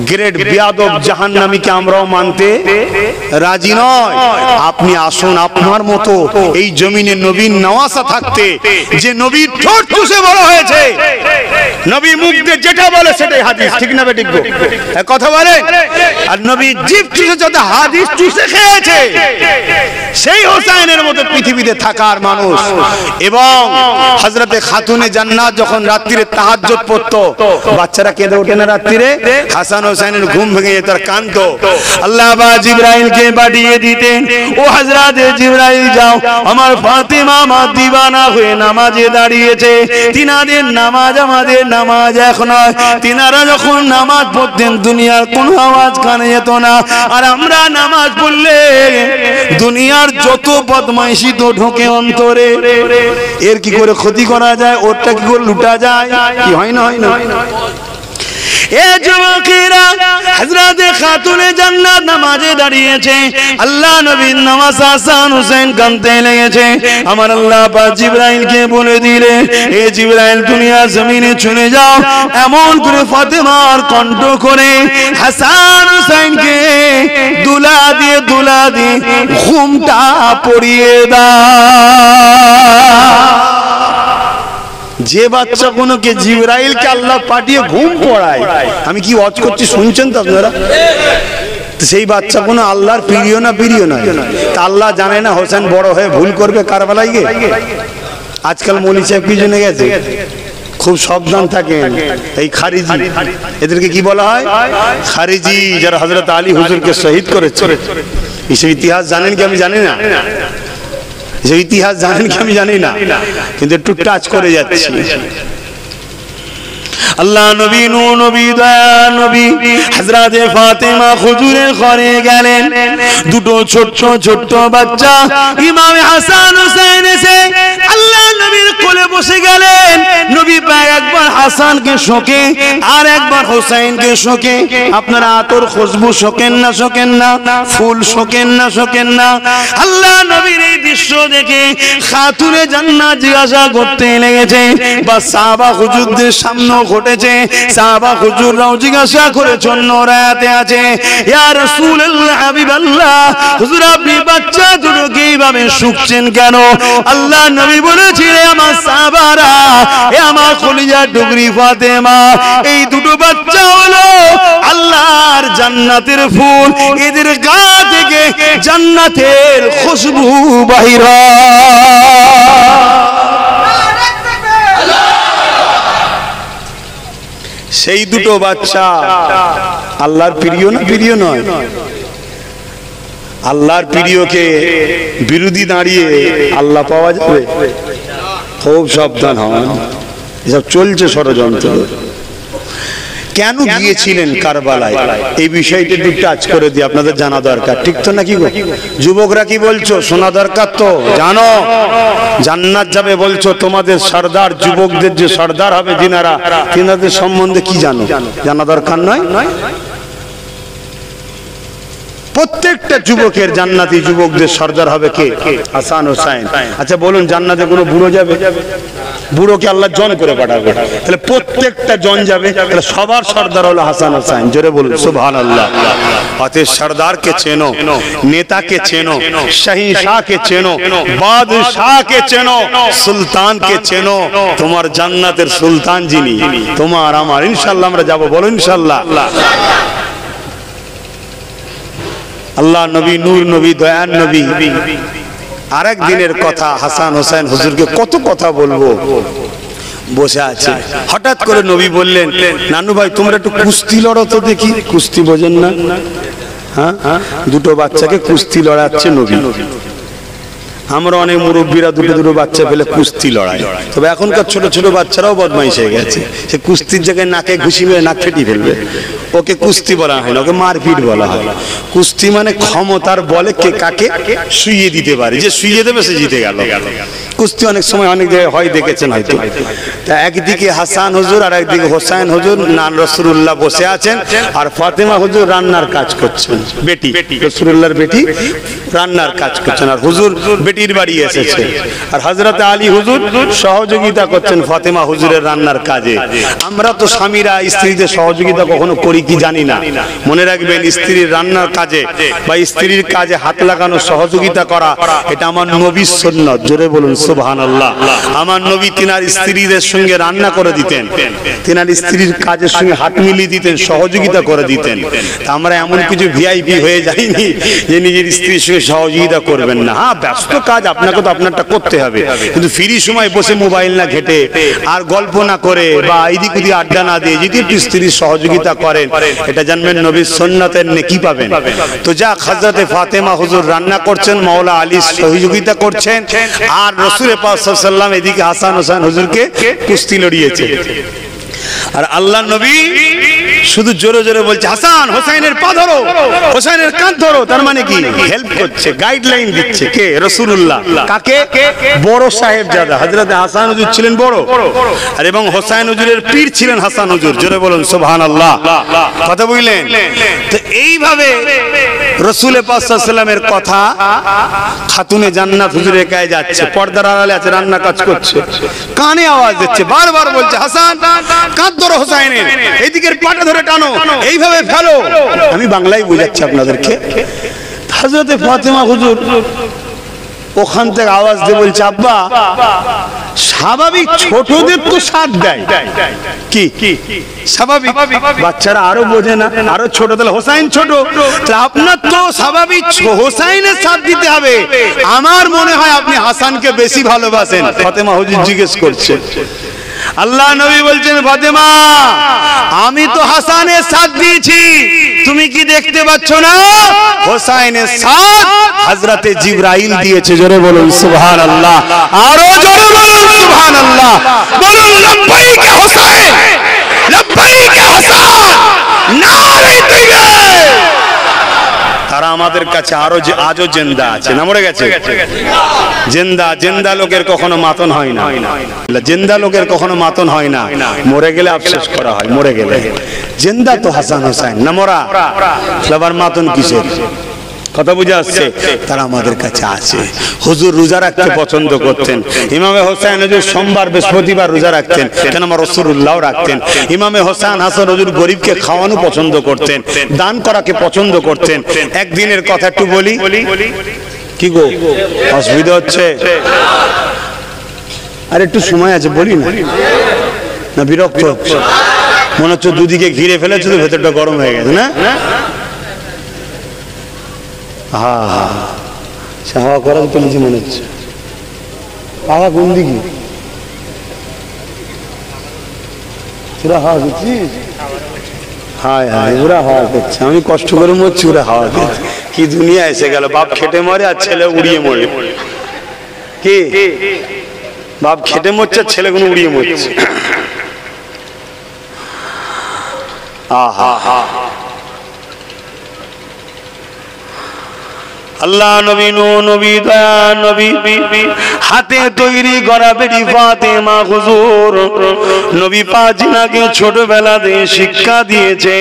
গ্রেট বিয়াদব, জাহান্নামীকে আমরাও মানতে রাজি নয়। আপনি আসুন, আপনার মতো এই জমিনে নবীন নওয়াসা থাকতে, যে নবীর ঠোঁট চুষে বড় হয়েছে, নবী মুখ দিয়ে যেটা বলে সেটাই হাদিস, ঠিক না বেঠিক? কথা বলে। আর নবী জিভ চুষে যত হাদিস চুষে খেয়েছে, সেই হোসেনের মতো পৃথিবীতে থাকার মানুষ। এবং হযরতে খাতুনে জান্নাত যখন রাত্রিরে তাহাজ্জুদ পড়তো, বাচ্চারা কেঁদে ওঠে না রাত্রিরে? হাসান হোসেনের ঘুম ভেঙে যেত, আর কাঁদতো। আল্লাহ বা জিবরাইলকে পাঠিয়ে দিতেন, ও হযরতে জিবরাইল যাও, আমার ফাতিমা মা দিওয়ানা হয়ে নামাজে দাঁড়িয়েছে, তিনাদের নামাজ আমাদের নামাজ এক নয়। তিনারা যখন নামাজ পড়তেন দুনিয়ার কোনো আওয়াজ কানে যেত না, আর আমরা নামাজ পড়লে দুনিয়ার যত বদমাইশি তো ঢোকে অন্তরে। এর কি করে ক্ষতি করা যায়, ওরটা কি করে লুটা যায়, কি হয় না? হয় না? এ যুবকেরা, হযরতে খাতুনে জান্নাত নামাজে দাঁড়িয়েছে, আল্লাহ নবীর নামাজ হাসান হোসেন কাঁদতে লেগেছে। আমার আল্লাহ পাক জিবরাইলকে বলে দিলে, এ জিবরাইল দুনিয়া জমিনে চলে যাও, এমন করে ফাতেমার কণ্ঠ করে হাসান হোসেনকে দুলা দিয়ে ঘুমটা পড়িয়ে দাও। যে বাচ্চা কোনকে জিবরাইলকে আল্লাহ পাঠিয়ে ঘুম পড়ায়, আমি কি ওয়াজ করছি শুনছেন তো আপনারা? সেই বাচ্চা কোনো আল্লাহর প্রিয় না প্রিয় নয়? তা আল্লাহ জানে না হোসেন বড় হয়ে ভুল করবে কারবালায় গিয়ে? আজকাল মৌলী সাহেব কি জেনে গেছে, খুব সাবধান থাকেন। এই খারিজি, এদেরকে কি বলা হয়? খারিজি, যারা হযরত আলী হুজুরকে শহীদ করেছে। এইসব ইতিহাস জানেন কি? আমি জানি না। যে ইতিহাস জানেন কি? আমি জানি না, কিন্তু একটু টাচ করে যাচ্ছি। আল্লাহ নবী নূর নবী দয়া নবী হযরতে ফাতেমা হুজুরের ঘরে গেলেন। দুটো ছোট্ট ছোট্ট বাচ্চা ইমাম হাসান হুসাইন এসে আল্লাহ নবীর কোলে বসে গেলেন। নবী পাক একবার হাসানকে শোকে আর একবার হুসাইনকে শোকে। আপনারা আতর খুশবু শোকেন না শোকেন না, ফুল শোকেন না শোকেন না? আল্লাহ নবীর এই দৃশ্য দেখে খাতুনে জান্নাত জিজ্ঞাসা করতে লেগেছে, বা সাহাবা হুজুরদের সামনে ঘটেছে। সাহাবা হুজুররাও জিজ্ঞাসা করে জন্য রায়াতে আছে, ইয়া রাসূলুল্লাহ হাবিবাল্লাহ, হুজুর আপনি বাচ্চা দুটোকে এইভাবে শুকছেন কেন? আল্লাহ নবী বলেছিলেন, আমার সাহাবারা, এ আমার কলিজার টুকরি ফাতেমা, এই দুটো বাচ্চা হলো আল্লাহর জান্নাতের ফুল, এদের গা থেকে জান্নাতের খুশবু বাহির হয়। সেই দুটো বাচ্চা আল্লাহর প্রিয় না প্রিয় নয়? আল্লাহর প্রিয়কে বিরোধী দাঁড়িয়ে আল্লাহ পাওয়া যাবে? খুব সাবধান হন, এসব চলছে ষড়যন্ত্র। কেন গিয়েছিলেন কারবালায়, এই বিষয়টা একটু টাচ করে দিয়ে আপনাদের জানা দরকার, ঠিক তো নাকি গো? যুবকরা কি বলছো, শোনা দরকার তো। জানো জান্নাত যাবে বলছো, তোমাদের সর্দার, যুবকদের যে সর্দার হবে যিনারা, তিনাদের সম্বন্ধে কি জানো? জানা দরকার নয়? প্রত্যেকটা যুবকের জান্নাতি যুবকদের সর্দার হবে কে? হাসান হোসাইন। আচ্ছা বলুন, জান্নাতে কোনো বুড়ো যাবে? বুড়োকে আল্লাহ জন করে পাঠাবে, তাহলে প্রত্যেকটা জন যাবে, তাহলে সবার সর্দার হলো হাসান হোসাইন। জোরে বলুন সুবহানাল্লাহ। অতএব সর্দারকে চেনো, নেতাকে চেনো, শাহিনশাহকে চেনো, বাদশাহকে চেনো, সুলতানকে চেনো। তোমার জান্নাতের সুলতান যিনি, তোমার আমার, ইনশাআল্লাহ আমরা যাব। বলো ইনশাআল্লাহ। আল্লাহ নবী নূর নবী দয়ান নবী। আরেক দিনের কথা, হাসান হোসেন হুজুরকে কত কথা বলবো, বসে আছে। হঠাৎ করে নবী বললেন, নানু ভাই তোমরা একটু কুস্তি লড়ো তো দেখি। কুস্তি বোঝেন না? হ্যাঁ, দুটো বাচ্চাকে কুস্তি লড়াচ্ছে নবী। আমরা অনেক মুরব্বীরা দুটো দুটো বাচ্চা পেলে কুস্তি লড়াই, তবে এখনকার ছোট ছোট বাচ্চারাও বদমাইশ হয়ে গেছে। সে কুস্তির জায়গায় নাকে ঘুষি মেরে নাক ফেটি ফেলবে। ওকে কুস্তি বলা হয় না, ওকে মারপিট বলা হয়। কুস্তি মানে ক্ষমতার বলে কে কাকে শুইয়ে দিতে পারে, যে শুইয়ে দেবে সে জিতে গেল। কুস্তি অনেক সময় অনেক জায়গায় হয়, দেখেছেন হয়তো। তা একদিকে হাসান হুজুর আর একদিকে হোসাইন হুজুর, নান রাসূলুল্লাহ বসে আছেন, আর ফাতেমা হুজুর রান্নার কাজ করছেন। বেটি, রাসূলুল্লাহর বেটি রান্নার কাজ করছেন, আর হুজুর বেটির বাড়ি এসেছে। আর হযরত আলী হুজুর সহযোগিতা করছেন ফাতেমা হুজুরের রান্নার কাজে। আমরা তো স্বামীরা স্ত্রীদের সহযোগিতা কখনো করি কি জানি না। মনে রাখবেন, স্ত্রীর রান্নার কাজে বা স্ত্রীর কাজে হাত লাগানো, সহযোগিতা করা, এটা আমার নবীর সুন্নাত। জোরে বলুন সুবহানাল্লাহ। আমার নবী তিনার স্ত্রীদের সঙ্গে রান্না করে দিতেন, তিনার স্ত্রীর কাজের সঙ্গে হাত মিলিয়ে দিতেন, সহযোগিতা করে দিতেন। আমরা এমন কিছু ভিআইপি হয়ে যাইনি যে নিজের স্ত্রীর সঙ্গে সহযোগিতা করবেন না। হ্যাঁ, ব্যস্ত কাজ, আপনাকে তো আপনারটা করতে হবে, কিন্তু ফ্রি সময় বসে মোবাইল না ঘেটে আর গল্প না করে বা এদিক ওদিক আড্ডা না দিয়ে যদি একটু স্ত্রীর সহযোগিতা করেন, এটা জানবেন নবীর সুন্নাতের নেকি পাবেন। তো যাক, হযরতে ফাতেমা হুজুর রান্না করছেন, মাওলা আলী সহযোগিতা করছেন, আর রাসূল পাক সাল্লাল্লাহু আলাইহি ওয়াসাল্লাম এদিকে হাসান হোসেন হুজুরকে কুস্তি লড়িয়েছে। আর আল্লাহ নবী শুধু জোরে জোরে বলছে, হাসান হোসেনের পা ধরো, হোসেনের কাঁধ ধরো। তার মানে কি? হেল্প করছে, গাইডলাইন দিচ্ছে। কে? রাসূলুল্লাহ। কাকে? বড় সাহেবজাদা হযরতে হাসান হুজুর ছিলেন বড়, আর এবং হোসেন হুজুরের পীর ছিলেন হাসান হুজুর। জোরে বলুন সুবহানাল্লাহ। কথা বুঝলেন? তো এইভাবে রাসূল পাক সাল্লাল্লাহু আলাইহি ওয়াসাল্লামের কথা খাতুনে জান্নাত হুজুরের কাছে যাচ্ছে, পর্দার আড়ালে আছে, রান্না কাজ করছে, কানে আওয়াজ দিচ্ছে, বারবার বলছে, হাসান কাঁধ ধরো হোসেনের, এইদিকের পাটা ধরে টানো, এইভাবে ফেলো। আমি বাংলায় বোঝাচ্ছি আপনাদেরকে। হযরতে ফাতেমা হুজুর ওখান থেকে আওয়াজ দিয়ে বলছে, আব্বা স্বাভাবিক ছোটদের তো সাথ দেয়, কি স্বাভাবিক, বাচ্চারা আরো বোঝে না, আরো ছোট, তাহলে হোসাইন ছোট, আপনার তো স্বাভাবিক হোসাইনের সাথ দিতে হবে। আমার মনে হয় আপনি হাসানকে বেশি ভালোবাসেন। ফাতেমা হুজুর জিজ্ঞেস করছে। আল্লাহ নবী বলছেন, ফাতেমা আমি তো হাসানের সাথ দিয়েছি, তুমি কি দেখতে পাচ্ছ না? হোসাইনের সাথ হযরতে জিবরাইল দিয়েছে। জোরে বলুন সুবহানাল্লাহ, আরো জোরে বলুন সুবহানাল্লাহ। বলুন লব্বাইক হোসাইন, তারা আমাদের কাছে আজও জিন্দা আছে, না মরে গেছে? জিন্দা লোকের কখনো মাতন হয় না, জিন্দা লোকের কখনো মাতন হয় না, মরে গেলে আফসোস করা হয়। মরে গেলে জিন্দা তো হাসান হোসেন, না মরা, আবার মাতন কিসের? কথা বুঝে আসছে? তারা আমাদের কাছে আছে। হুজুর রোজা রাখতে পছন্দ করতেন। ইমামে হোসেন হুজুর সোমবার বৃহস্পতিবার রোজা রাখতেন, কেন আমার রাসূলুল্লাহ রাখতেন। ইমামে হোসেন হাসান হুজুর গরিবকে খাওয়ানো পছন্দ করতেন, দান করাকে পছন্দ করতেন। একদিনের কথা একটু বলি, কি গো অসুবিধা হচ্ছে? আর একটু সময় আছে, বলি না বিরক্ত হচ্ছে? মনে হচ্ছে দুদিকে ঘিরে ফেলেছে তো ভেতরটা গরম হয়ে গেছে, না? হাওয়া করা তো নিচে মনে হচ্ছে। হাওয়া কোন দিকে? ওরা হাওয়া দিচ্ছিস? হায় হায়, ওরা হাওয়া করছে, আমি কষ্ট করে মরছি, ওরা হাওয়া করছে। কি দুনিয়া এসে গেল! বাপ খেটে মরে আর ছেলে উড়িয়ে মরে। কি বাপ খেটে মরছে, ছেলেগুলো উড়িয়ে মরছে। আহা, আল্লাহ নবী নবী দয়া নবী হাতে তৈরি করা বেটি ফাতেমা হুজুর নবী পাজিনাকে ছোটবেলা থেকে শিক্ষা দিয়েছে।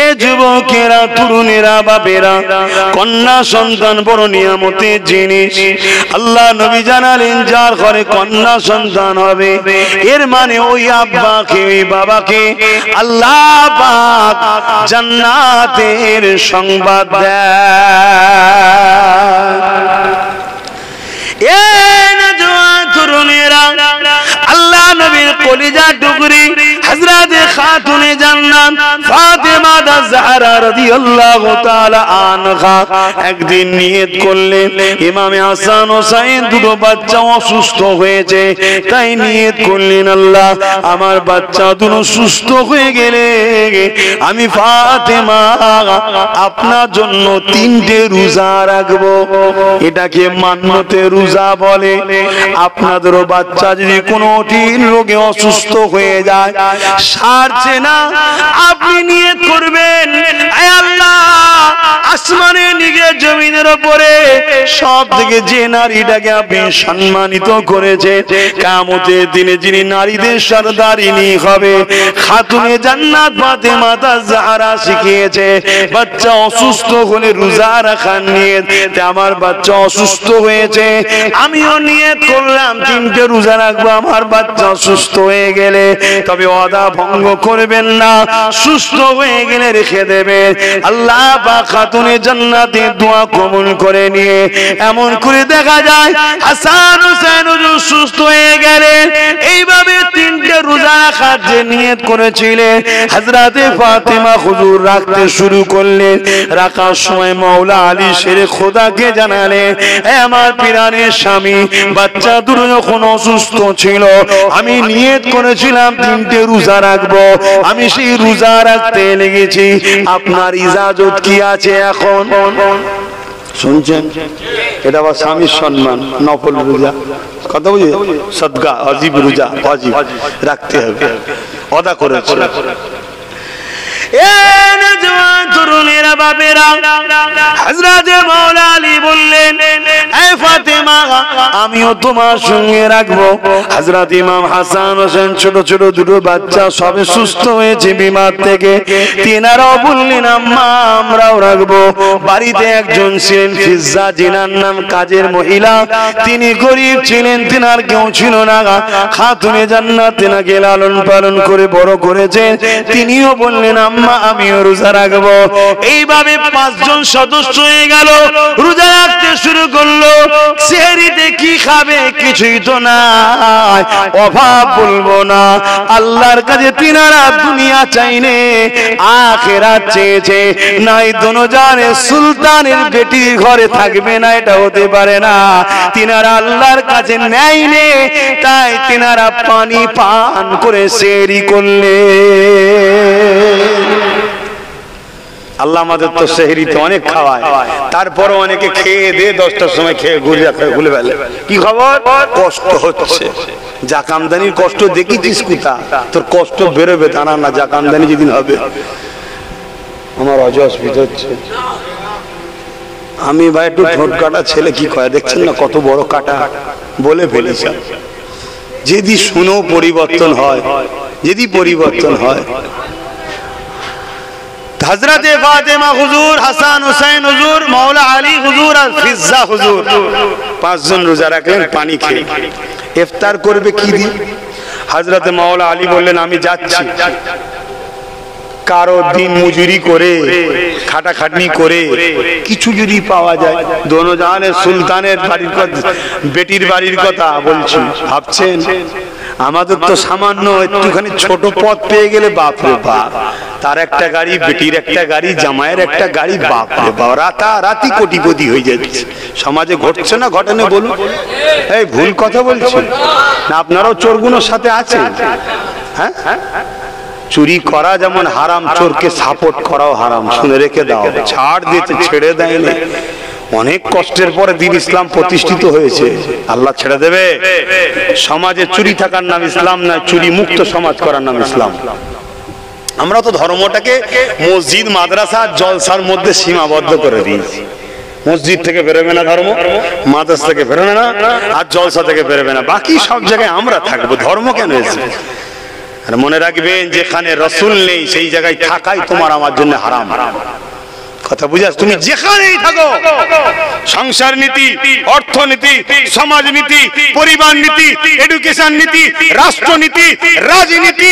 এ যুবকেরা, তরুণেরা, বাপেরা, কন্যা সন্তান বড় নিয়ামতের জিনিস। আল্লাহ নবী জানালেন যার ঘরে কন্যা সন্তান হবে, এর মানে ওই আব্বাকে, ওই বাবাকে আল্লাহ পাক জান্নাতের সংবাদ দেয়। আল্লাহ নবীর কলিজা টুকরি হযরত খাতুনে জান্নাত ফাতেমা জাহরা রাদিয়াল্লাহু তাআলা আনহা একদিন নিয়ত করলেন, ইমামে হাসান হোসেন দুটো বাচ্চা অসুস্থ হয়েছে, তাই নিয়ত করলেন আল্লাহ আমার বাচ্চা দুটো সুস্থ হয়ে গেলে আমি ফাতেমা আপনার জন্য 3টে রোজা রাখবো। এটাকে মান্যতে রোজা বলে। আপনাদেরও বাচ্চা যদি কোনো কঠিন রোগে অসুস্থ হয়ে যায়, সারছে না, আপনি নিয়ত করবেন আয় আল্লাহ আসমানে নিগে জমিনের উপরে সব থেকে যে নারীটাকে আপনি সম্মানিত করেছে, কিয়ামতের দিনে যিনি নারীদের সরদারিনী হবে, খাতুনে জান্নাত ফাতেমা জাহরা শিখিয়েছে বাচ্চা অসুস্থ হলে রোজা রাখার নিয়ত। আমার বাচ্চা অসুস্থ হয়েছে, আমিও নিয়ত করলাম 3টে রোজা রাখবো আমার বাচ্চা সুস্থ হয়ে গেলে। তবে ওয়াদা ভঙ্গ করবেন না, সুস্থ হয়ে গেলে রেখে দেবেন। আল্লাহ পাক খাতুনে জান্নাতে দোয়া কবুল করে নিয়ে এমন করে দেখা যায় হাসান হোসেন হুজুর সুস্থ হয়ে গেলেন। এইভাবে 3টে রোজা রাখার যে নিয়ত করেছিলেন হযরতে ফাতেমা হুজুর রাখতে শুরু করলেন। রাখার সময় মাওলা আলী শেরে খোদাকে জানালেন, আমার পিরানের স্বামী বাচ্চা দুটো যখন অসুস্থ ছিল আমি নিয়ত করেছিলাম 3টে রোজা রাখবো, আমি সেই রোজা রাখতে লেগেছি, আপনার ইজাজত কি আছে এখন? শুনছেন? এটা আবার স্বামীর সম্মান, নফল রোজা, কথা বুঝে সদকা ওয়াজিব রোজা ওয়াজিব রাখতে হবে, ওয়াদা করেছে। তরুণেরা, বাপেরা, হযরতে মাওলা আলী বললেন এ ফাতেমা আমিও তোমার সঙ্গে রাখবো। হযরত ইমাম হাসান হোসেন ছোট ছোট দুটো বাচ্চা সবে সুস্থ হয়েছে বিমার থেকে, তিনারাও বললেন আম্মা আমরাও রাখবো। বাড়িতে একজন ছিলেন ফিজ্জা, জিনার নাম কাজের মহিলা, তিনি গরিব ছিলেন, তিনার কেউ ছিল না। খাতুনে জান্নাত তিনাকে লালন পালন করে বড় করেছেন, তিনিও বললেন আম্মা আমিও রোজা রাখবো। এইভাবে 5 জন সদস্য হয়ে গেল, রোজা রাখতে শুরু করলো। সেহরিতে কি খাবে কিছুই তো নাই, অভাব বলবো না। আল্লাহর কাছে তিনারা দুনিয়া চাইনে আখিরাত চেয়েছে। নাই দোনোজানে সুলতানের বেটির ঘরে থাকবে না, এটা হতে পারে না। তিনারা আল্লাহর কাছে নেয়নি, তাই তিনারা পানি পান করে সেহরি করলে। আল্লাহ আমাদের তো সেহরিতে অনেক খাওয়ায়, তারপরে অনেকে খেয়ে দিয়ে 10টার সময় খেয়ে ঘুরে ফেলে। কি খবর? কষ্ট হচ্ছে। জাকামদানির কষ্ট দেখেছিস কোথা? তোর কষ্ট বেরোবে তা না, জাকামদানি যেদিন হবে। আমার অস্বস্তি হচ্ছে। আমি ভাই একটু ঠোঁট কাটা ছেলে, কি কয় দেখছেন না কত বড় কাটা, বলে ফেলেছি। যদি শুনো পরিবর্তন হয়, যদি পরিবর্তন হয়। হযরতে ফাতেমা হুজুর, হাসান হুসাইন হুজুর, মাওলা আলী হুজুর আর ফিজ্জা হুজুর 5 জন রোজা রাখলেন পানি খেয়ে। ইফতার করবে কি দিয়ে? হযরতে মাওলা আলী বললেন আমি যাচ্ছি। কারো দিন মজুরি করে খাটাখাটনি করে কিছু যদি পাওয়া যায়, দোনো জাহানের সুলতানের বাড়ির কথা, বেটির বাড়ির কথা বলছি, ভাবছেন আমাদের তো সামান্য একটুখানি ছোট পথ পেয়ে গেলে বাপ রে বাপ, তার একটা গাড়ি, বেটির একটা গাড়ি, জামাইয়ের একটা গাড়ি, বাপ রে বাপ, রাতারাতি কোটিপতি হয়ে যাচ্ছে। সমাজে ঘটছে না ঘটে না বলুন? এই ভুল কথা বলছি না? আপনারাও চোরগুলোর সাথে আছেন। হ্যাঁ, চুরি করা যেমন হারাম, চোরকে সাপোর্ট করাও হারাম। শুনে রেখে দাও। ছাড় দিতে ছেড়ে দেয়নি, অনেক কষ্টের পরে দ্বীন ইসলাম প্রতিষ্ঠিত হয়েছে। আল্লাহ ছেড়ে দেবে? সমাজে চুরি থাকার নাম ইসলাম না, চুরি মুক্ত সমাজ করার নাম ইসলাম। আমরা তো ধর্মটাকে মসজিদ, মাদ্রাসা, জলসার মধ্যে সীমাবদ্ধ করে দিয়েছি। মসজিদ থেকে বেরোবে না ধর্ম, মাদ্রাসা থেকে বেরোবে না, আর জলসা থেকে বেরোবে না, বাকি সব জায়গায় আমরা থাকবো। ধর্ম কেন এসেছে? আর মনে রাখবেন, যেখানে রসুল নেই সেই জায়গায় থাকাই তোমার আমার জন্য হারাম। কথা বুঝাস? তুমি যেখানেই থাকো, সংসার নীতি, অর্থনীতি, সমাজনীতি, পরিবার নীতি, এডুকেশন নীতি, রাষ্ট্রনীতি, রাজনীতি,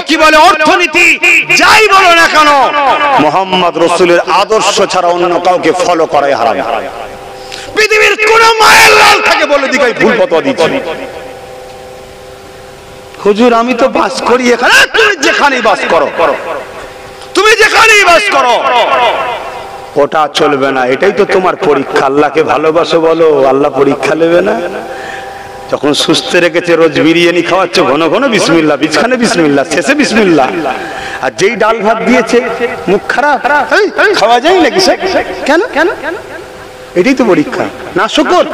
কি বলে অর্থনীতি, যাই বলো না কেন, মুহাম্মদ রাসূলের আদর্শ ছাড়া অন্য কাউকে ফলো করাই হারাম। পৃথিবীর কোন মায়ের লাল থাকে বলে দিকে ভুল ফতোয়া দিচ্ছি। হুজুর আমি তো বাস করি এখানে। তুমি যেখানেই বাস করো, তুমি যেখানেই বাস করো, ওটা চলবে না। এটাই তো তোমার পরীক্ষা। আল্লাহকে ভালোবাসো বলো, আল্লাহ পরীক্ষা নেবে না? যখন সুস্থ রেখেছে, রোজ বিরিয়ানি খাওয়াচ্ছে, ঘন ঘন বিসমিল্লাহ, বিছখানে বিসমিল্লাহ, শেষে বিসমিল্লাহ, আর যেই ডাল ভাত দিয়েছে মুখ খারাপ, খাওয়া যায় নাকি? কেন? এটাই তো পরীক্ষা না? শুকর,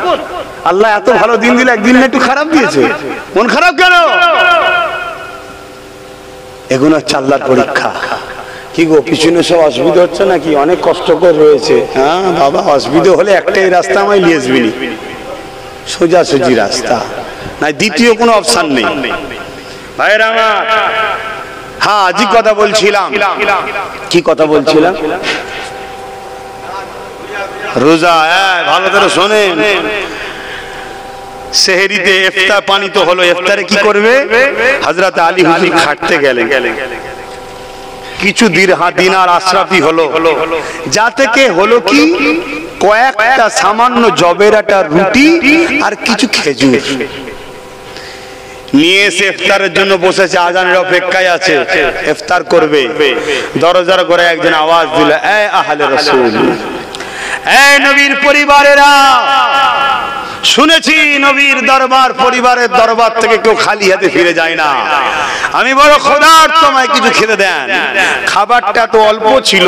আল্লাহ এত ভালো দিন দিলে একদিন একটু খারাপ দিয়েছে, মন খারাপ কেন? এগুলো হচ্ছে আল্লাহর পরীক্ষা। কি গো, পিছনে সব অসুবিধা হচ্ছে নাকি? অনেক কষ্টকর রয়েছে। হ্যাঁ বাবা, অসুবিধা হলে একটাই রাস্তা, আমায় নিয়ে আসবি, সোজাসুজি রাস্তা, না দ্বিতীয় কোনো অপশন নেই ভাইরা আমার। হ্যাঁ, আজই কথা বলছিলাম। কি কথা বলছিলাম? রোজা। ভালো করে শোনেন, সেহরিতে ইফতার পানি তো হলো, ইফতারে কি করবে? হযরত আলী হুজুর খাটতে গেলেন, কিছু দিনার আশরাফি হলো, যা থেকে হলো কি কয়েকটা সামান্য জবের একটা রুটি আর কিছু খেজুর নিয়ে এসে ইফতারের জন্য বসেছে, আজানের অপেক্ষায় আছে, ইফতার করবে। দরজার করে একজন আওয়াজ দিল, এ আহলে রাসূল, এ নবীর পরিবারেরা, শুনেছি নবীর দরবার, পরিবারের দরবার থেকে কেউ খালি হাতে ফিরে যায় না। আমি বড় খোদার, তোমায় কিছু খেতে দেন। খাবারটা তো অল্প ছিল,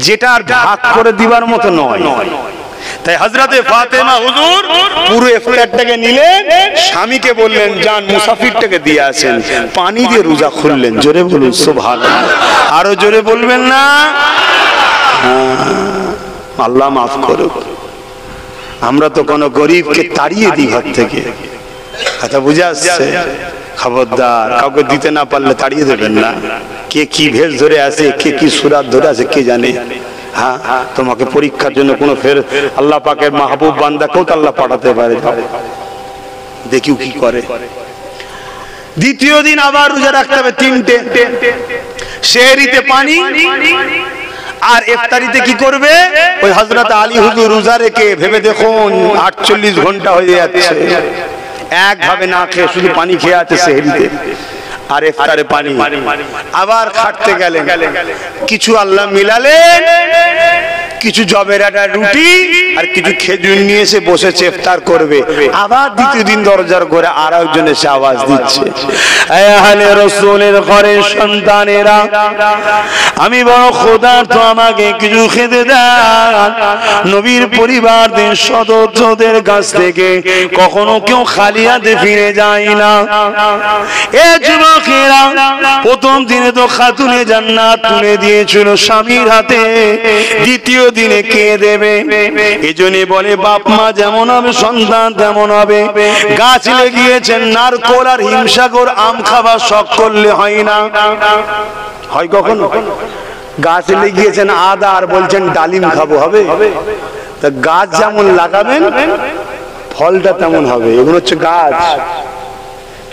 যেটা আর ভাগ করে দিবার মতো নয়। তাই হযরতে ফাতেমা হুজুর পুরো ইফতারটাকে নিলেন, স্বামীকে বললেন যান মুসাফিরটাকে দিয়ে আসেন, পানি দিয়ে রোজা খুললেন। জোরে বলুন সুবহানাল্লাহ। আরো জোরে বলবেন না? আল্লাহ মাফ করুক। আমরা তো কোনো গরিবকে তাড়িয়ে দিই ঘর থেকে। কথা বুঝে আসছে? খবরদার, কাউকে দিতে না পারলে তাড়িয়ে দেবেন না। কে কি ভেষ ধরে আসে, কে কি সুরাত ধরে আসে কে জানে। হ্যাঁ, তোমাকে পরীক্ষার জন্য কোনো ফের আল্লাহ পাকের মাহবুব বান্দাকেও তো আল্লাহ পাঠাতে পারে, দেখিও কি করে। দ্বিতীয় দিন আবার রোজা রাখতে হবে 3টে। সেহরিতে পানি আর ইফতারিতে কি করবে? ওই হযরত আলী হুজুর রোজা রেখে ভেবে দেখুন 48 ঘন্টা হয়ে যাচ্ছে, একভাবে না খেয়ে শুধু পানি খেয়ে আছে সেহরিতে আর ইফতারে পানি। আবার খাটতে গেলেন, কিছু আল্লাহ মিলালেন, কিছু জবের একটা রুটি আর কিছু খেজুর নিয়ে এসে বসেছে ইফতার করবে, আবার দ্বিতীয় দিন দরজার ঘরে আর একজন এসে আওয়াজ দিচ্ছে, আহলে রাসূলের ঘরের সন্তানেরা, আমি বড় ক্ষুধার্ত, আমাকে কিছু খেতে দেন। নবীর পরিবারদের সদস্যদের কাছ থেকে কখনো কেউ খালি হাতে ফিরে যায় না। এ যুবকেরা, প্রথম দিনে তো খাতুনে জান্নাত তুলে দিয়েছিল স্বামীর হাতে, দ্বিতীয় দিনে কে দেবে? এজন্য বলে বাপ মা যেমন হবে সন্তান তেমন হবে। গাছ লেগিয়েছেন নারকোল আর হিমসাগর আম খাবার শখ করলে হয় না, হয় কখনো? গাছ লেগিয়েছেন আদা আর বলছেন ডালিম খাবো, হবে? তা গাছ যেমন লাগাবেন ফলটা তেমন হবে। এগুলো হচ্ছে গাছ।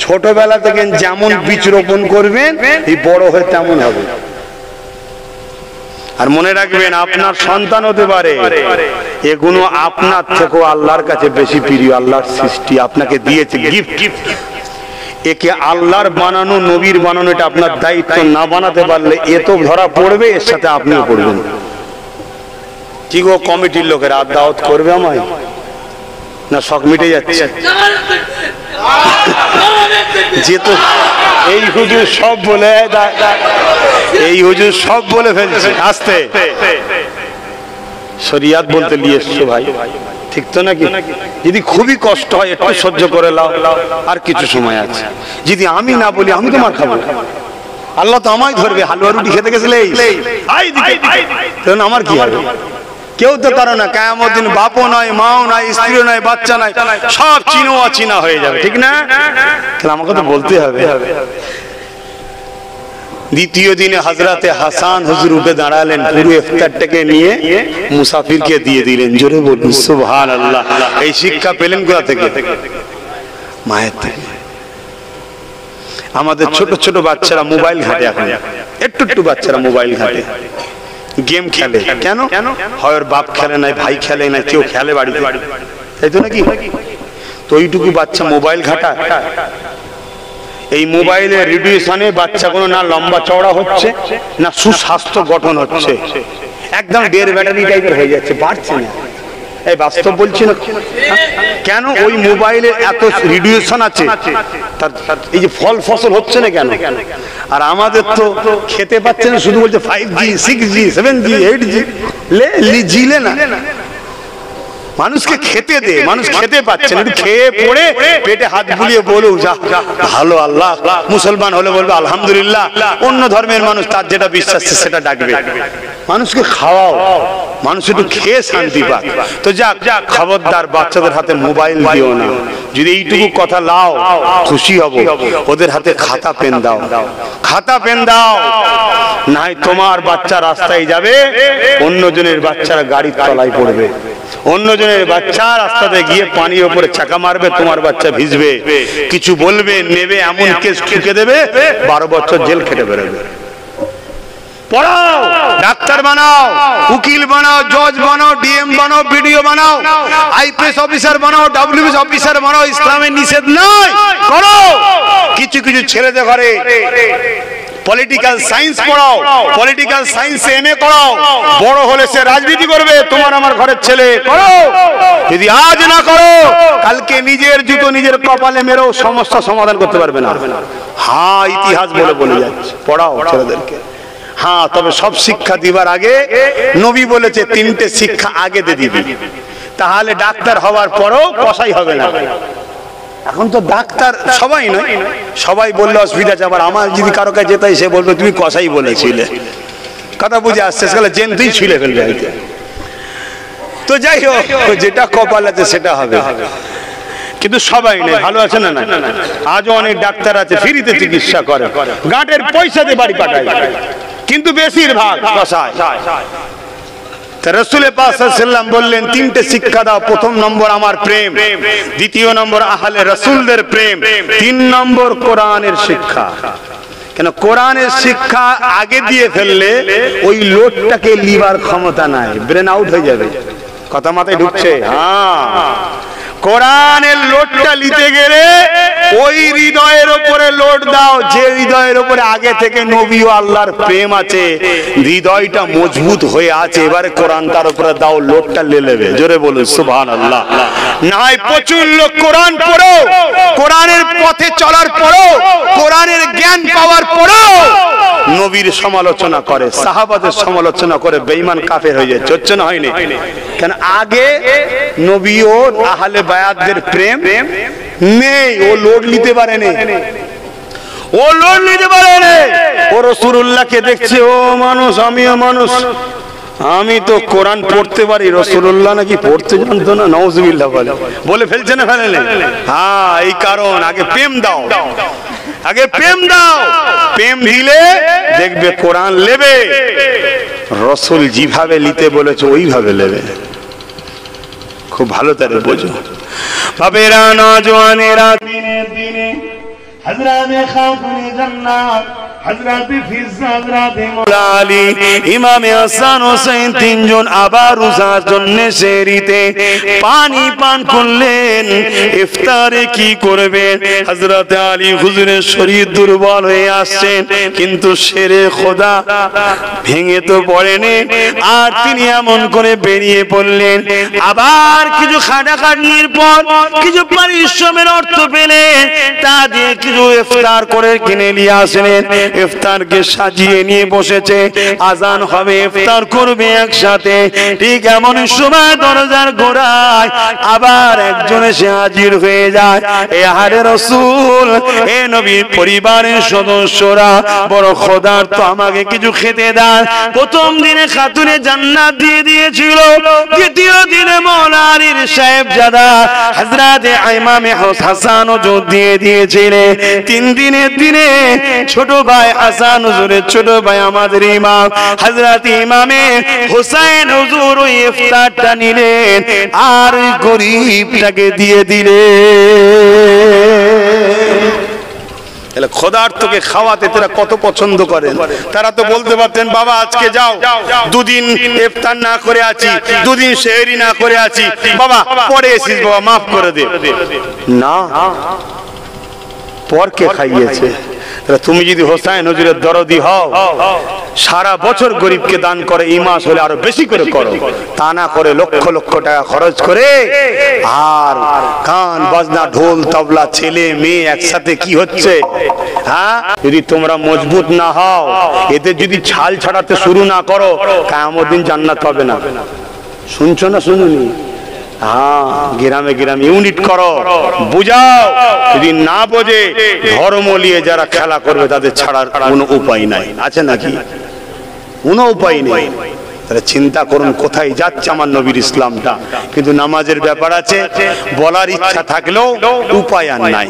ছোটবেলা থেকে যেমন বীজ রোপণ করবেন এই বড় হয়ে তেমন হবে। আর মনে রাখবেন, আপনার সন্তান হতে পারে, এগুলো আপনার থেকেও আল্লাহর কাছে বেশি প্রিয়। আল্লাহর সৃষ্টি আপনাকে দিয়েছে গিফট। একে আল্লাহর বানানো, নবীর বানানো, এটা আপনার দায়িত্ব। না বানাতে পারলে এ তো ধরা পড়বে, এর সাথে আপনিও পড়বেন। কি গো কমিটির লোকের আর দাওয়াত করবে আমায়? না শখ মিটে যাচ্ছে? যেহেতু এই হুজুর সব বলে, এই হুজুর সব বলে ফেলছে, আসতে শরিয়াত বলতে নিয়ে এসছো ভাই, ঠিক তো নাকি? যদি খুবই কষ্ট হয় একটু সহ্য করে লাও, আর কিছু সময় আছে। যদি আমি না বলি আমি তোমার খাবো, আল্লাহ তো আমায় ধরবে। হালুয়া রুটি খেতে গেছিলে আমার কি হবে? কেউ তো কারো না, কিয়ামত দিন বাপও নয়, মাও নাই, স্ত্রীও নাই, বাচ্চা নাই, সব চিনো অচিনা হয়ে যাবে, ঠিক না? তাহলে আমাকে তো বলতে হবে। দ্বিতীয় দিনে হযরতে হাসান হুজুর উঠে দাঁড়ালেন, পুরো ইফতারটাকে নিয়ে মুসাফিরকে দিয়ে দিলেন। জোরে বলুন সুবহানাল্লাহ। এই শিক্ষা পেলেন কোথা থেকে? মায়ের থেকে। আমাদের ছোট ছোট বাচ্চারা মোবাইল ঘাটে, এখন একটু একটু বাচ্চারা মোবাইল ঘাটে, গেম খেলে। কেন? হয় ওর বাপ খেলে নাই, ভাই খেলে নাই, কেউ খেলে বাড়িতে, তাই তো নাকি? তো এইটুকু বাচ্চা মোবাইল ঘাটা। এই মোবাইলের রেডিয়েশনে বাচ্চাগুলো না লম্বা চওড়া হচ্ছে, না সুস্বাস্থ্য গঠন হচ্ছে, একদম ডের ব্যাটারি টাইপের হয়ে যাচ্ছে, বাড়ছে না। এই বাস্তব বলছি না? কেন? ওই মোবাইলে এত রেডিয়েশন আছে, এই যে ফল ফসল হচ্ছে না কেন? আর আমাদের তো খেতে পাচ্ছে না, শুধু বলছে 5G 6G 7G 8G জিলে না। মানুষকে খেতে দে, মানুষ খেতে পাচ্ছে না, খেয়ে পড়ে পেটে হাত বুলিয়ে বলো যা ভালো আল্লাহ। মুসলমান হলে বলবে আলহামদুলিল্লাহ, অন্য ধর্মের মানুষ তার যেটা বিশ্বাস সেটা ডাকবে। মানুষকে খাওয়াও, মানুষ একটু খেয়ে শান্তি পাক। তো যাক, খবরদার বাচ্চাদের হাতে মোবাইল দিও না। যদি এইটুকু কথা লাও খুশি হব। ওদের হাতে খাতা পেন দাও, খাতা পেন দাও, নাই তোমার বাচ্চা রাস্তায় যাবে, অন্যজনের বাচ্চারা গাড়ির তলায় পড়বে, অন্যজনের বাচ্চা রাস্তাতে গিয়ে পানির উপরে চাকা মারবে, তোমার বাচ্চা ভিজবে, কিছু বলবে নেবে, এমন কেস ঠুকে দেবে, 12 বছর জেল খেটে বেরোবে। পড়াও, ডাক্তার বানাও, উকিল বানাও, জজ বানাও, ডিএম বানাও, বিডিও বানাও, আইপিএস অফিসার বানাও, ডব্লিউবিএস অফিসার বানাও, ইসলামের নিষেধ নয়, করো। কিছু কিছু ছেলেদের ঘরে পলিটিক্যাল সায়েন্স পড়াও, পলিটিক্যাল সায়েন্সে এমএ করাও, বড় হলে সে রাজনীতি করবে, তোমার আমার ঘরের ছেলে, করো। যদি আজ না করো, কালকে নিজের জুতো নিজের কপালে মেরেও সমস্যা সমাধান করতে পারবে না। হ্যাঁ, ইতিহাস বলে বলে যাচ্ছে, পড়াও ছেলেদেরকে। হ্যাঁ, তবে সব শিক্ষা দিবার আগে নবী বলেছে 3টে শিক্ষা আগে দিয়ে দিবি, তাহলে ডাক্তার হওয়ার পরও কসাই হবে না। এখন তো ডাক্তার সবাই নয়, সবাই বললে অসুবিধা আছে। আবার আমার যদি কারো কাছে যেতে সে বলবে তুমি কসাই বলেছিলে, কথা বুঝে আসছে, সেগুলো জেনতেই ছিলে ফেলবে। তো যাই হোক, যেটা কপাল আছে সেটা হবে, কিন্তু সবাই নেই। ভালো আছে না? আজও অনেক ডাক্তার আছে ফ্রিতে চিকিৎসা করে, গাঁটের পয়সা দিয়ে বাড়ি পাঠায়, কিন্তু বেশিরভাগ কসাই। রাসূল পাক সাল্লাল্লাহু আলাইহি ওয়াসাল্লাম বললেন 3টে শিক্ষা দাও। প্রথম নম্বর আমার প্রেম, দ্বিতীয় নম্বর আহলে রাসূলদের প্রেম, 3 নম্বর কোরআনের শিক্ষা। কেন? কোরআনের শিক্ষা আগে দিয়ে ফেললে ওই লোডটাকে লিবার ক্ষমতা নাই, ব্রেন আউট হয়ে যাবে। কথা মাথায় ঢুকছে? হ্যাঁ, কোরআনের লোডটা নিতে গেলে ওই হৃদয়ের উপরে লোড দাও যে হৃদয়ের উপরে আগে থেকে নবী ও আল্লাহর প্রেম আছে, হৃদয়টা মজবুত হয়ে আছে, এবারে কোরআন তার উপরে দাও, লোডটা নেবে। জোরে বলুন সুবহানাল্লাহ। না হয় প্রচুর লোক কোরআন পড়ো, কোরআনের পথে চলার পরও, কোরআনের জ্ঞান পাওয়ার পরও নবীর সমালোচনা করে, সাহাবাদের সমালোচনা করে, বেঈমান কাফের হয়ে যায়। হচ্ছে না হয়নি? কেন আগে নবী ও আহলে বায়াতদের প্রেম নেই, ও লোড নিতে পারে না, ও লোড নিতে পারে না। ও রাসূলুল্লাহকে দেখছে, ও মানুষ আমিও মানুষ, আমি তো কোরআন পড়তে পারি, রাসূলুল্লাহ নাকি পড়তে জানতো না, নাউজুবিল্লাহ বলে ফেলছে না, ফেলে না? হ্যাঁ, এই কারণ আগে প্রেম দাও, আগে প্রেম দাও, প্রেম দিলে দেখবে কোরআন নেবে। রাসূল যেভাবে নিতে বলেছে ওইভাবে নেবে। খুব ভালো তারে বোঝো বাবেরা, নওজওয়ানেরা, দিনের দিনে হযরতে খাতুনে জান্নাত হযরতে ফিজ্জা হযরতে মাওলা আলী ইমামে হাসান হোসেন তিনজন আবার রোজার জন্য সেহরিতে পানি পান করলেন। ইফতারে কি করবেন? হযরতে আলী হুজুরের শরীর দুর্বল হয়ে আসছেন, কিন্তু শেরে খোদা ভেঙে তো পড়েনি, আর তিনি এমন করে বেরিয়ে পড়লেন। আবার কিছু খাটাখাটনির পর কিছু পরিশ্রমের অর্থ পেলেন, তা দিয়ে কিছু ইফতার করে কিনে নিয়ে আসলেন। ইফতারকে সাজিয়ে নিয়ে বসেছে, আজান হবে, ইফতার করবে একসাথে। ঠিক এমন সময় দরজার গোড়ায় আবার একজন এসে হাজির হয়ে যায়। এ আহারে রাসূল, এ নবীর পরিবারের সদস্যরা বড় ক্ষুধার্ত, আমাকে কিছু খেতে দেন। প্রথম দিনে খাতুনে জান্নাত দিয়ে দিয়েছিল, দ্বিতীয় দিনে মাওলা আলীর সাহেবজাদা হযরতে ইমামে হাসান হুজুর দিয়ে দিয়েছিলেন। তিন দিনের দিনে ছোট ভাই হাসান হুজুরের ছোট ভাই আমাদের ইমাম হযরত ইমামে হোসেন হুজুর ওই ইফতারটা নিলেন আর ওই গরীবটাকে দিয়ে দিলেন। তাহলে ক্ষুধার্তকে খাওয়াতে তারা কত পছন্দ করেন। তারা তো বলতে পারতেন, বাবা আজকে যাও, দুদিন ইফতার না করে আছি, দুদিন সেহরি না করে আছি, বাবা পরে এসিস, বাবা মাফ করে দে। না, পরকে খাইয়েছে। তুমি যদি হোসেন হুজুরের দরদি হও, সারা বছর গরিবকে দান করে, এই মাস হলে আরো বেশি করে করো, তা না করে লক্ষ লক্ষ টাকা খরচ করে আর গান বাজনা, ঢোল তবলা, ছেলে মেয়ে একসাথে কি হচ্ছে? হ্যাঁ, যদি তোমরা মজবুত না হও, এতে যদি ছাল ছাড়াতে শুরু না করো, কিয়ামত দিন জান্নাত পাবে না। শুনছো না শুনুনি? হ্যাঁ, গ্রামে গ্রামে ইউনিট করো, বুঝাও। যদি না বোঝে, ধর্ম নিয়ে যারা খেলা করবে তাদের ছাড়ার কোনো উপায় নাই। আছে নাকি? কোনো উপায় নেই। তাহলে চিন্তা করুন কোথায় যাচ্ছে আমার নবীর ইসলামটা। কিন্তু নামাজের ব্যাপার আছে, বলার ইচ্ছা থাকলেও উপায় আর নাই।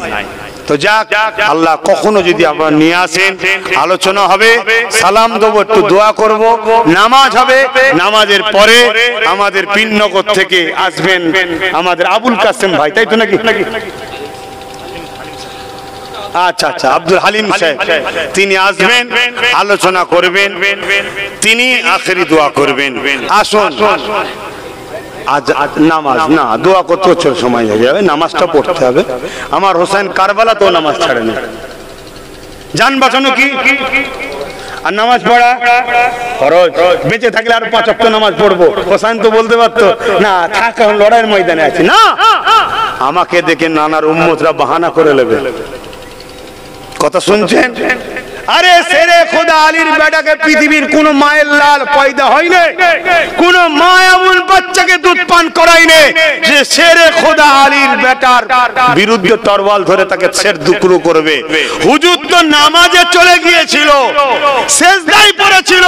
তো যাক, আল্লাহ কখনো যদি আপনারা নিয়ে আসেন, আলোচনা হবে, সালাম দেবো, একটু দোয়া করব, নামাজ হবে। নামাজের পরে আমাদের পীরনগর থেকে আসবেন আমাদের আবুল কাসেম ভাই, তাই তো নাকি? আচ্ছা আচ্ছা, আব্দুল হালিম সাহেব, তিনি আসবেন, আলোচনা করবেন, তিনি আখেরি দোয়া করবেন। আসুন। আজ নামাজ না, দোয়া করতে হচ্ছে, সময় হয়ে যাবে, নামাজটা পড়তে হবে। আমার হোসেন কারবালা তো নামাজ ছাড়ে না। জান বাঁচানো কি আর নামাজ পড়া খরচ। বেঁচে থাকলে আর 5 ওয়াক্ত নামাজ পড়বো। হোসেন তো বলতে পারতো না, থাক এখন লড়াইয়ের ময়দানে আছে। না, আমাকে দেখে নানার উম্মতরা বাহানা করে নেবে। কথা শুনছেন? আরে শেরে খোদা আলীর বেটাকে পৃথিবীর কোন মায়ের লাল পয়দা হয়নি, কোন মা এমন বাচ্চাকে দুধ পান করায়নি যে শেরে খোদা আলীর বেটার বিরুদ্ধে তরবাল ধরে তাকে ছেদ দুকরো করবে। হুজুর তো নামাজে চলে গিয়েছিল, সেজদায় পড়েছিল,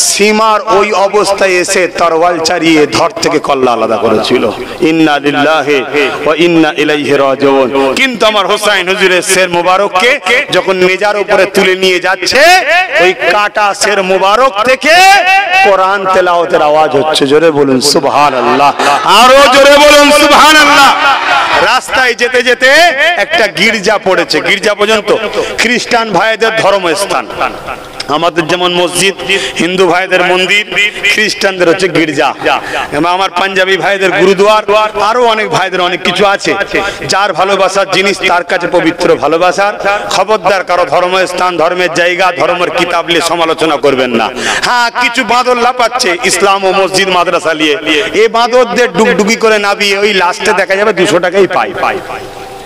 সীমার ওই অবস্থায় এসে তরবাল চালিয়ে ধর থেকে কল্লা আলাদা করেছিল। ইন্না লিল্লাহি ওয়া ইন্না ইলাইহি রাজিউন। কিন্তু আমার হোসেন হুজুরের শের মুবারককে যখন নেজার উপরে তুলে নিয়ে যাচ্ছে, ওই কাটা শের মুবারক থেকে কোরআন তেলাওয়াতের আওয়াজ হচ্ছে। জোরে বলুন সুবহানাল্লাহ, আরো জোরে বলুন সুবহানাল্লাহ। রাস্তায় যেতে যেতে একটা গির্জা পড়েছে, গির্জা পর্যন্ত খ্রিস্টান ভাইদের ধর্মস্থান। আমাদের যেমন মসজিদ, হিন্দু ভাইদের মন্দির, খ্রিস্টানদের হচ্ছে গির্জা, আমার পাঞ্জাবি ভাইদের গুরুদুয়ার, আরো অনেক ভাইদের অনেক কিছু আছে। যার ভালোবাসার জিনিস তার কাছে পবিত্র ভালোবাসার। খবরদার কারো ধর্মস্থান, ধর্মের জায়গা, ধর্মের কিতাব নিয়ে সমালোচনা করবেন না। হ্যাঁ, কিছু বাঁদর লাপাচ্ছে ইসলাম ও মসজিদ মাদ্রাসা নিয়ে, এই বাঁদরদের ডুগডুগি করে নাবিয়ে ওই লাস্টে দেখা যাবে 200 টাকাই পাই।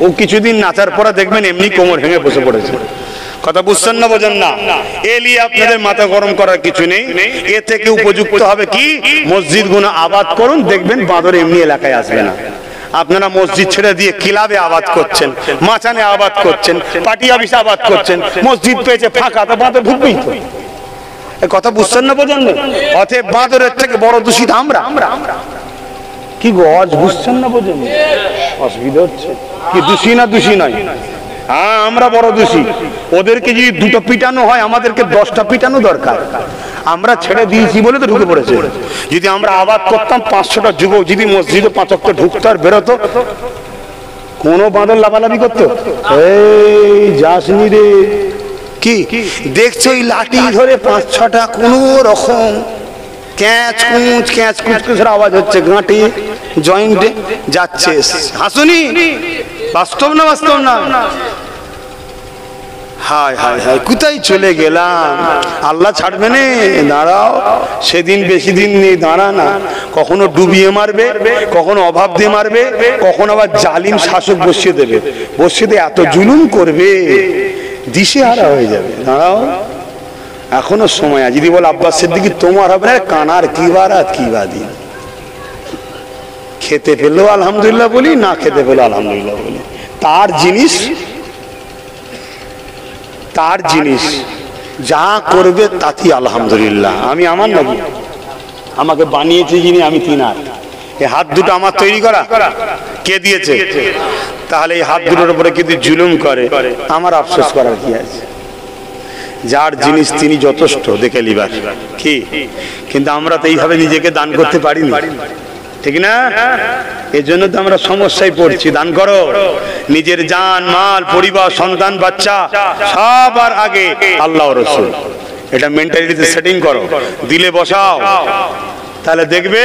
ও কিছুদিন নাচার পরে দেখবেন এমনি কোমর ভেঙে বসে পড়েছে। কথা বুঝছেন না, বোঝেন না? এ নিয়ে আপনাদের মাথা গরম করার কিছু নেই। এ থেকে উপযুক্ত হবে কি, মসজিদ গুলো আবাদ করুন, দেখবেন বাঁদর এমনি এলাকায় আসবে না। আপনারা মসজিদ ছেড়ে দিয়ে ক্লাবে আবাদ করছেন, মাচানে আবাদ করছেন, পার্টি অফিসে আবাদ করছেন, মসজিদ পেয়েছে ফাঁকা, তো বাঁদর ঢুকবেই তো। কথা বুঝছেন না, বোঝেন না? অতএব বাঁদরের থেকে বড় দূষিত আমরা। কি গো, আজ বুঝছেন না, বোঝেন? অসুবিধা হচ্ছে কি? দোষী না দোষী নয়? হ্যাঁ, আমরা বড় দোষী। ওদেরকে যদি 2টো পিটানো হয়, আমাদেরকে 10টা পিটানো দরকার। আমরা ছেড়ে দিয়েছি বলে তো ঢুকে পড়েছে। যদি আমরা আবাদ করতাম, 500টা যুবক যদি মসজিদে 5 ওয়াক্ত ঢুকতো আর বেরোতো, কোনো বাঁদর লাফালাফি করতো? এই যাসনি রে, কি দেখছো? ওই লাঠি ধরে 5-6টা কোন রকম ক্যাচ কুচ আওয়াজ হচ্ছে, গাঁটে জয়েন্টে যাচ্ছে। হাসুনি, বাস্তব না বাস্তব না? হায় হায় হায়, কোথায় চলে গেলাম? আল্লাহ ছাড়বে না, দাঁড়াও। সেদিন বেশি দিন নেই, দাঁড়া না। কখনো ডুবিয়ে মারবে, কখনো অভাব দিয়ে মারবে, কখনো আবার জালিম শাসক বসিয়ে দেবে। বসিয়ে দিয়ে এত জুলুম করবে, দিশেহারা হয়ে যাবে। দাঁড়াও, এখনো সময় আছে। যদি বল আব্বাস সিদ্দিকী তোমার হবে না, কানার কি বারাত কি বাদিন। খেতে পেলেও আলহামদুলিল্লাহ বলি, না খেতে পেলেও আলহামদুলিল্লাহ বলি। তার জিনিস যা করবে তাতে আলহামদুলিল্লাহ। আমি আমার নবী, আমাকে বানিয়েছে যিনি, আমি তিনার। এই হাত দুটো আমার তৈরি করা, কে দিয়েছে? তাহলে এই হাত দুটোর উপরে কিন্তু জুলুম করে, আমার আফসোস করার কি আছে? যার জিনিস তিনি যথেষ্ট, দেখে লিবার কি। কিন্তু আমরা তো এইভাবে নিজেকে দান করতে পারিনি, ঠিক না? এই জন্য তো আমরা সমস্যায় পড়ছি। দান করো, নিজের জান মাল, পরিবার, সন্তান, বাচ্চা সবার আগে আল্লাহ রাসূল। এটা মেন্টালিটিতে সেটিং করো, দিলে বসাও, তাহলে দেখবে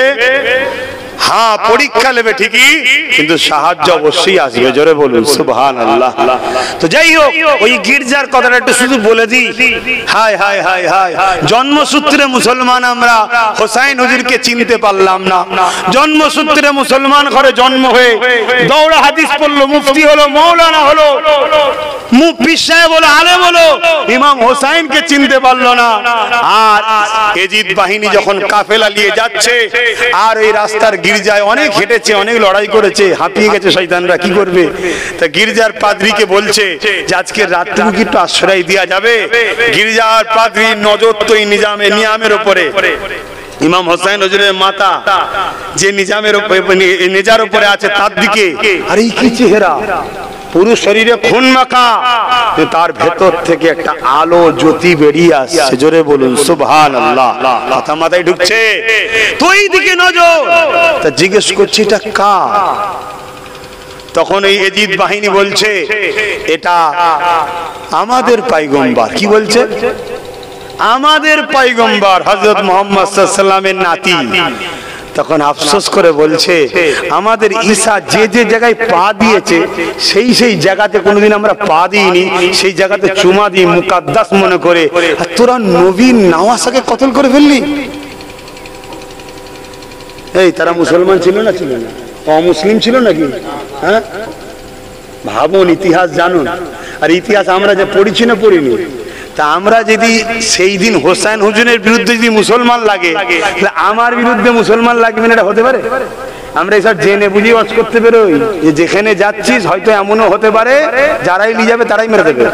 হ্যাঁ পরীক্ষা নেবে ঠিকই, কিন্তু সাহায্য অবশ্যই আসবে। জোরে বলুন সুবহানাল্লাহ। তো যাই হোক, ওই গির্জার কথাটা একটু শুধু বলে দিই। হায় হায় হায় হায়, জন্মসূত্রে মুসলমান আমরা, হোসাইন হুজুরকে চিনতে পারলাম না। জন্মসূত্রে মুসলমান ঘরে জন্ম হয়ে দৌড়া হাদিস পড়লো, মুফতি হলো, মাওলানা হলো, পীর সাহেব হলো, আলেম হলো, ইমাম হোসাইনকে চিনতে পারলো না। আর এজিদ বাহিনী যখন কাফেলা নিয়ে যাচ্ছে, আর এই রাস্তার গির্জায় অনেক হেঁটেছে, অনেক লড়াই করেছে, হাঁপিয়ে গেছে শয়তানরা, কি করবে? তা গির্জার পাদ্রীকে বলছে যে আজকে রাতটুকু কি একটু আশ্রয় দেওয়া যাবে? গির্জার পাদ্রীর নজর তো এই নিজামের উপরে। ইমাম হোসেন হুজুরের মাতা যে নেজার উপরে আছে তার দিকে, আর এই কি চেহারা, পুরো শরীরে খুন মাখা, তার ভেতর থেকে একটা আলো জ্যোতি বেরিয়ে আসছে। জোরে বলুন সুবহানাল্লাহ। কথা মাথায় ঢুকছে তো? এই দিকে নজর। তা জিজ্ঞেস করছি এটা কার? তখন এই এজিদ বাহিনী বলছে এটা আমাদের পয়গম্বর। কি বলছে? আমাদের পয়গম্বর হযরত মুহাম্মদ সাল্লাল্লাহু আলাইহি ওয়াসাল্লামের নাতি। তখন আফসোস করে বলছে আমাদের ঈসা যে যে জায়গায় পা দিয়েছে সেই সেই জায়গাতে কোনোদিন আমরা পা দিইনি, সেই জায়গাতে চুমা দিই মুকাদ্দাস মনে করে। আর তোরা নবী নওয়াসাকে কতল করে ফেললি। এই তারা মুসলমান ছিল না, ছিল না অমুসলিম ছিল নাকি? হ্যাঁ, ভাবুন, ইতিহাস জানুন। আর ইতিহাস আমরা যে পড়িছি না পড়িনি, তা আমরা যদি সেই দিন হোসেন হুজুরের বিরুদ্ধে যদি মুসলমান লাগে, তাহলে আমার বিরুদ্ধে মুসলমান লাগবে না, এটা হতে পারে? আমরা এসব জেনে বুঝি ওয়াজ করতে বেরোই যে যেখানে যাচ্ছিস হয়তো এমনও হতে পারে যারাই নিয়ে যাবে তারাই মেরে দেবে।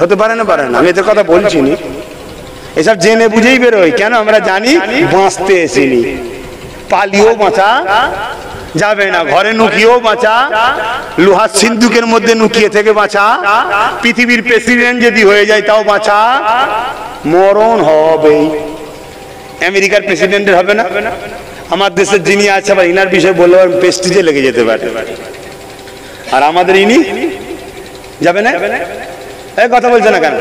হতে পারে না? পারে না। আমি এদের কথা বলছি নি, এসব জেনে বুঝেই বেরোই। কেন? আমরা জানি বাঁচতে এসিনি, পালিয়েও বাঁচা যাবে না, ঘরে নুকিয়েও বাঁচা, লোহার সিন্ধুকের মধ্যে নুকিয়ে থেকে বাঁচা, পৃথিবীর প্রেসিডেন্ট যদি হয়ে যায় তাও বাঁচা, মরণ হবে। আমেরিকার প্রেসিডেন্টের হবে না, আমার দেশের যিনি আছে আবার ইনার বিষয়ে বললে পেস্টিজে লেগে যেতে পারে, আর আমাদের ইনি যাবে না। এই কথা বলছে না কেন?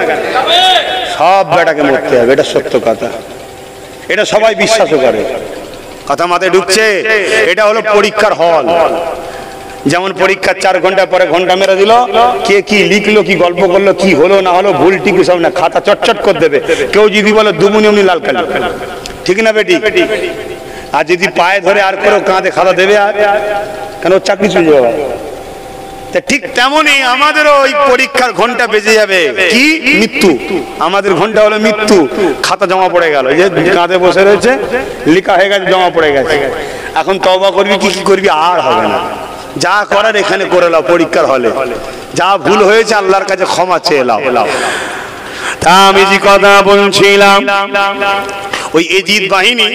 সব বেটাকে মরতে হবে, এটা সত্য কথা, এটা সবাই বিশ্বাসও করে। কথা মাথায় ঢুকছে? এটা হলো পরীক্ষার হল। যেমন পরীক্ষার 4 ঘন্টা পরে ঘন্টা মেরে দিল, কে কি লিখলো, কি গল্প করলো, কি হলো না হলো, ভুল ঠিক সব না, খাতা চটচট করে দেবে। কেউ যদি বলে দুমুনি অমনি লাল কালি, ঠিক না বেটি? আর যদি পায়ে ধরে আর করে কাঁধে খাতা দেবে, আর কেন চাকরি চলে যাবে। ঠিক তেমনই আমাদেরও ওই পরীক্ষার ঘন্টা বেজে যাবে, কি মৃত্যু। আমাদের ঘন্টা হলো মৃত্যু। খাতা জমা পড়ে গেল, যে কাঁধে বসে রয়েছে, লেখা হয়ে গেছে, জমা পড়ে গেছে। এখন তওবা করবি, কি করবি, আর হবে না। যা করার এখানে করে নাও, পরীক্ষার হলে যা ভুল হয়েছে আল্লাহর কাছে ক্ষমা চেয়ে নাও। তা আমি যে কথা বলছিলাম, ওই এজিদ বাহিনী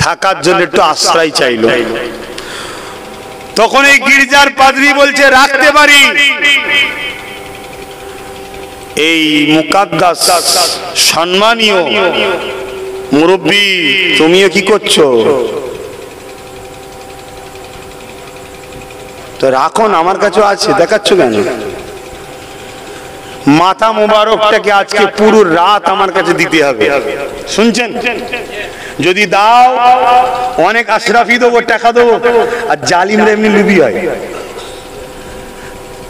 থাকার জন্য একটু আশ্রয় চাইলো। তখন এই গির্জার পাদ্রী বলছে রাখতে পারি। এই মুকাদ্দাস সম্মানীয় মুরব্বী, তুমিও কি করছো? তো রাখন, আমার কাছেও আছে, দেখাচ্ছ কেন? মাথা মুবারকটাকে আজকে পুরো রাত আমার কাছে দিতে হবে, শুনছেন? যদি দাও অনেক আশরাফি দেবো, টাকা দেবো। আর জালিমরা এমনি লুবি হয়।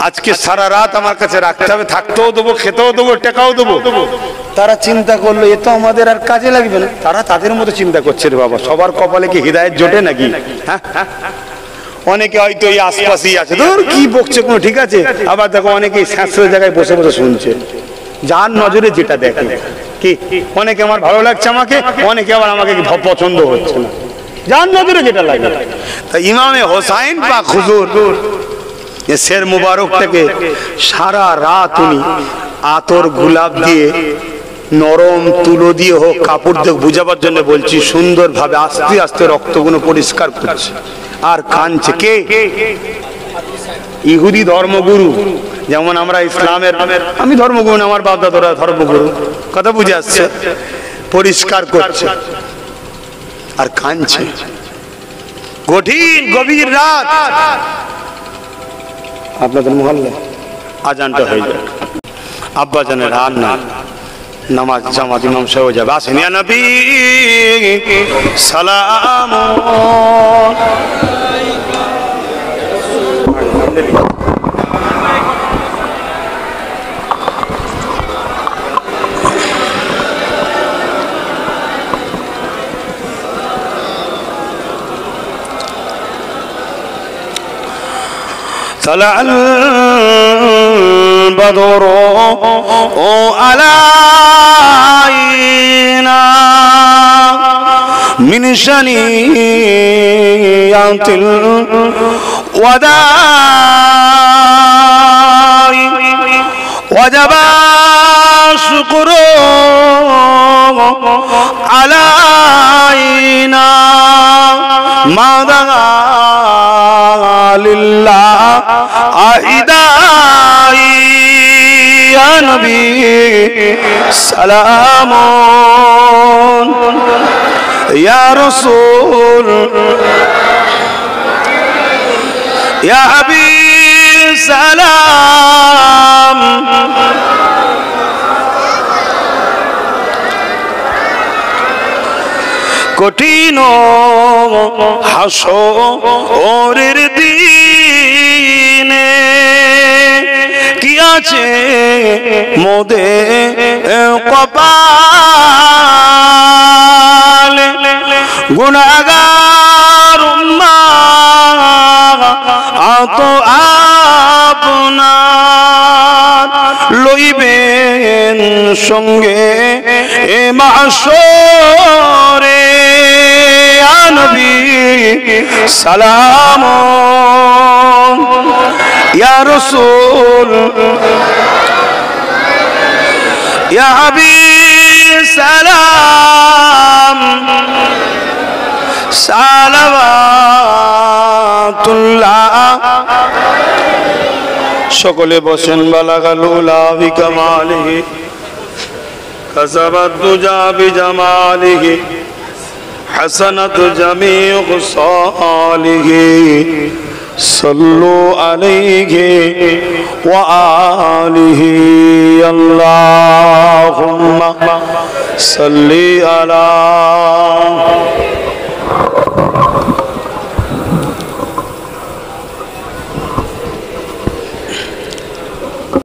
আজকে সারা রাত আমার কাছে রাখতে হবে, থাকতেও দেবো, খেতেও দেবো, টাকাও দেবো। তারা চিন্তা করলো এ তো আমাদের আর কাজে লাগবে না। তারা তাদের মতো চিন্তা করছে রে বাবা, সবার কপালে কি হিদায়াত জোটে নাকি? হ্যাঁ, অনেকে হয়তো এই আশপাশেই আছে, ধর কি বকছে কোনো ঠিক আছে। আবার দেখো অনেকে শাস্ত্রের জায়গায় বসে বসে শুনছে, যার নজরে যেটা দেখে। কি অনেকে আমার ভালো লাগছে আমাকে, অনেকে আবার আমাকে পছন্দ হচ্ছে না, যার নজরে যেটা লাগে। তা ইমামে হোসাইন পাক হুজুর শের মুবারকটাকে সারা রাত উনি আতর গোলাপ দিয়ে, নরম তুলো দিয়ে হোক, কাপড় দিয়ে বুঝাবার জন্য বলছি, সুন্দরভাবে আস্তে আস্তে রক্তগুলো পরিষ্কার করছে আর কাঁদছে। কে? ইহুদি ধর্মগুরু। যেমন আমরা ইসলামের, আমি ধর্মগুরু, আমার বাপ দাদারা ধর্মগুরু, কথা বুঝে আসছে। পরিষ্কার করছে আর কাঁদছে। কঠিন গভীর রাত। আপনাদের মহল্লা আজানটা হয়ে যায়, আব্বা জানের আর না, নামাজ জামাত ইমাম সাহেব যাবে। আসেন ইয়া নবী সালাম। طلع البدر علينا من شنيعة الوداع وجب الشكر علينا ما دعا لله أهداي يا نبي سلام يا رسول يا حبيب سلام কঠিন হাসরের দিনে কি আছে মোদের কপালে, গুনাহগার উম্মাহ আত আপনার লইবেন সঙ্গে এ মাহশরে। ইয়া নবী সালাম ইয়া রাসূল ইয়া হাবিব সালাম সালাওয়াতুল্লাহ। সকলে বসেন। বালাগালুলা বিকামালিহি কাসাবাত দুজা বিজামালিহি হাসানাত জামিউ সালিহি সাল্লু আলাইহি ওয়া আলিহি। আল্লাহ সাল্লি আলা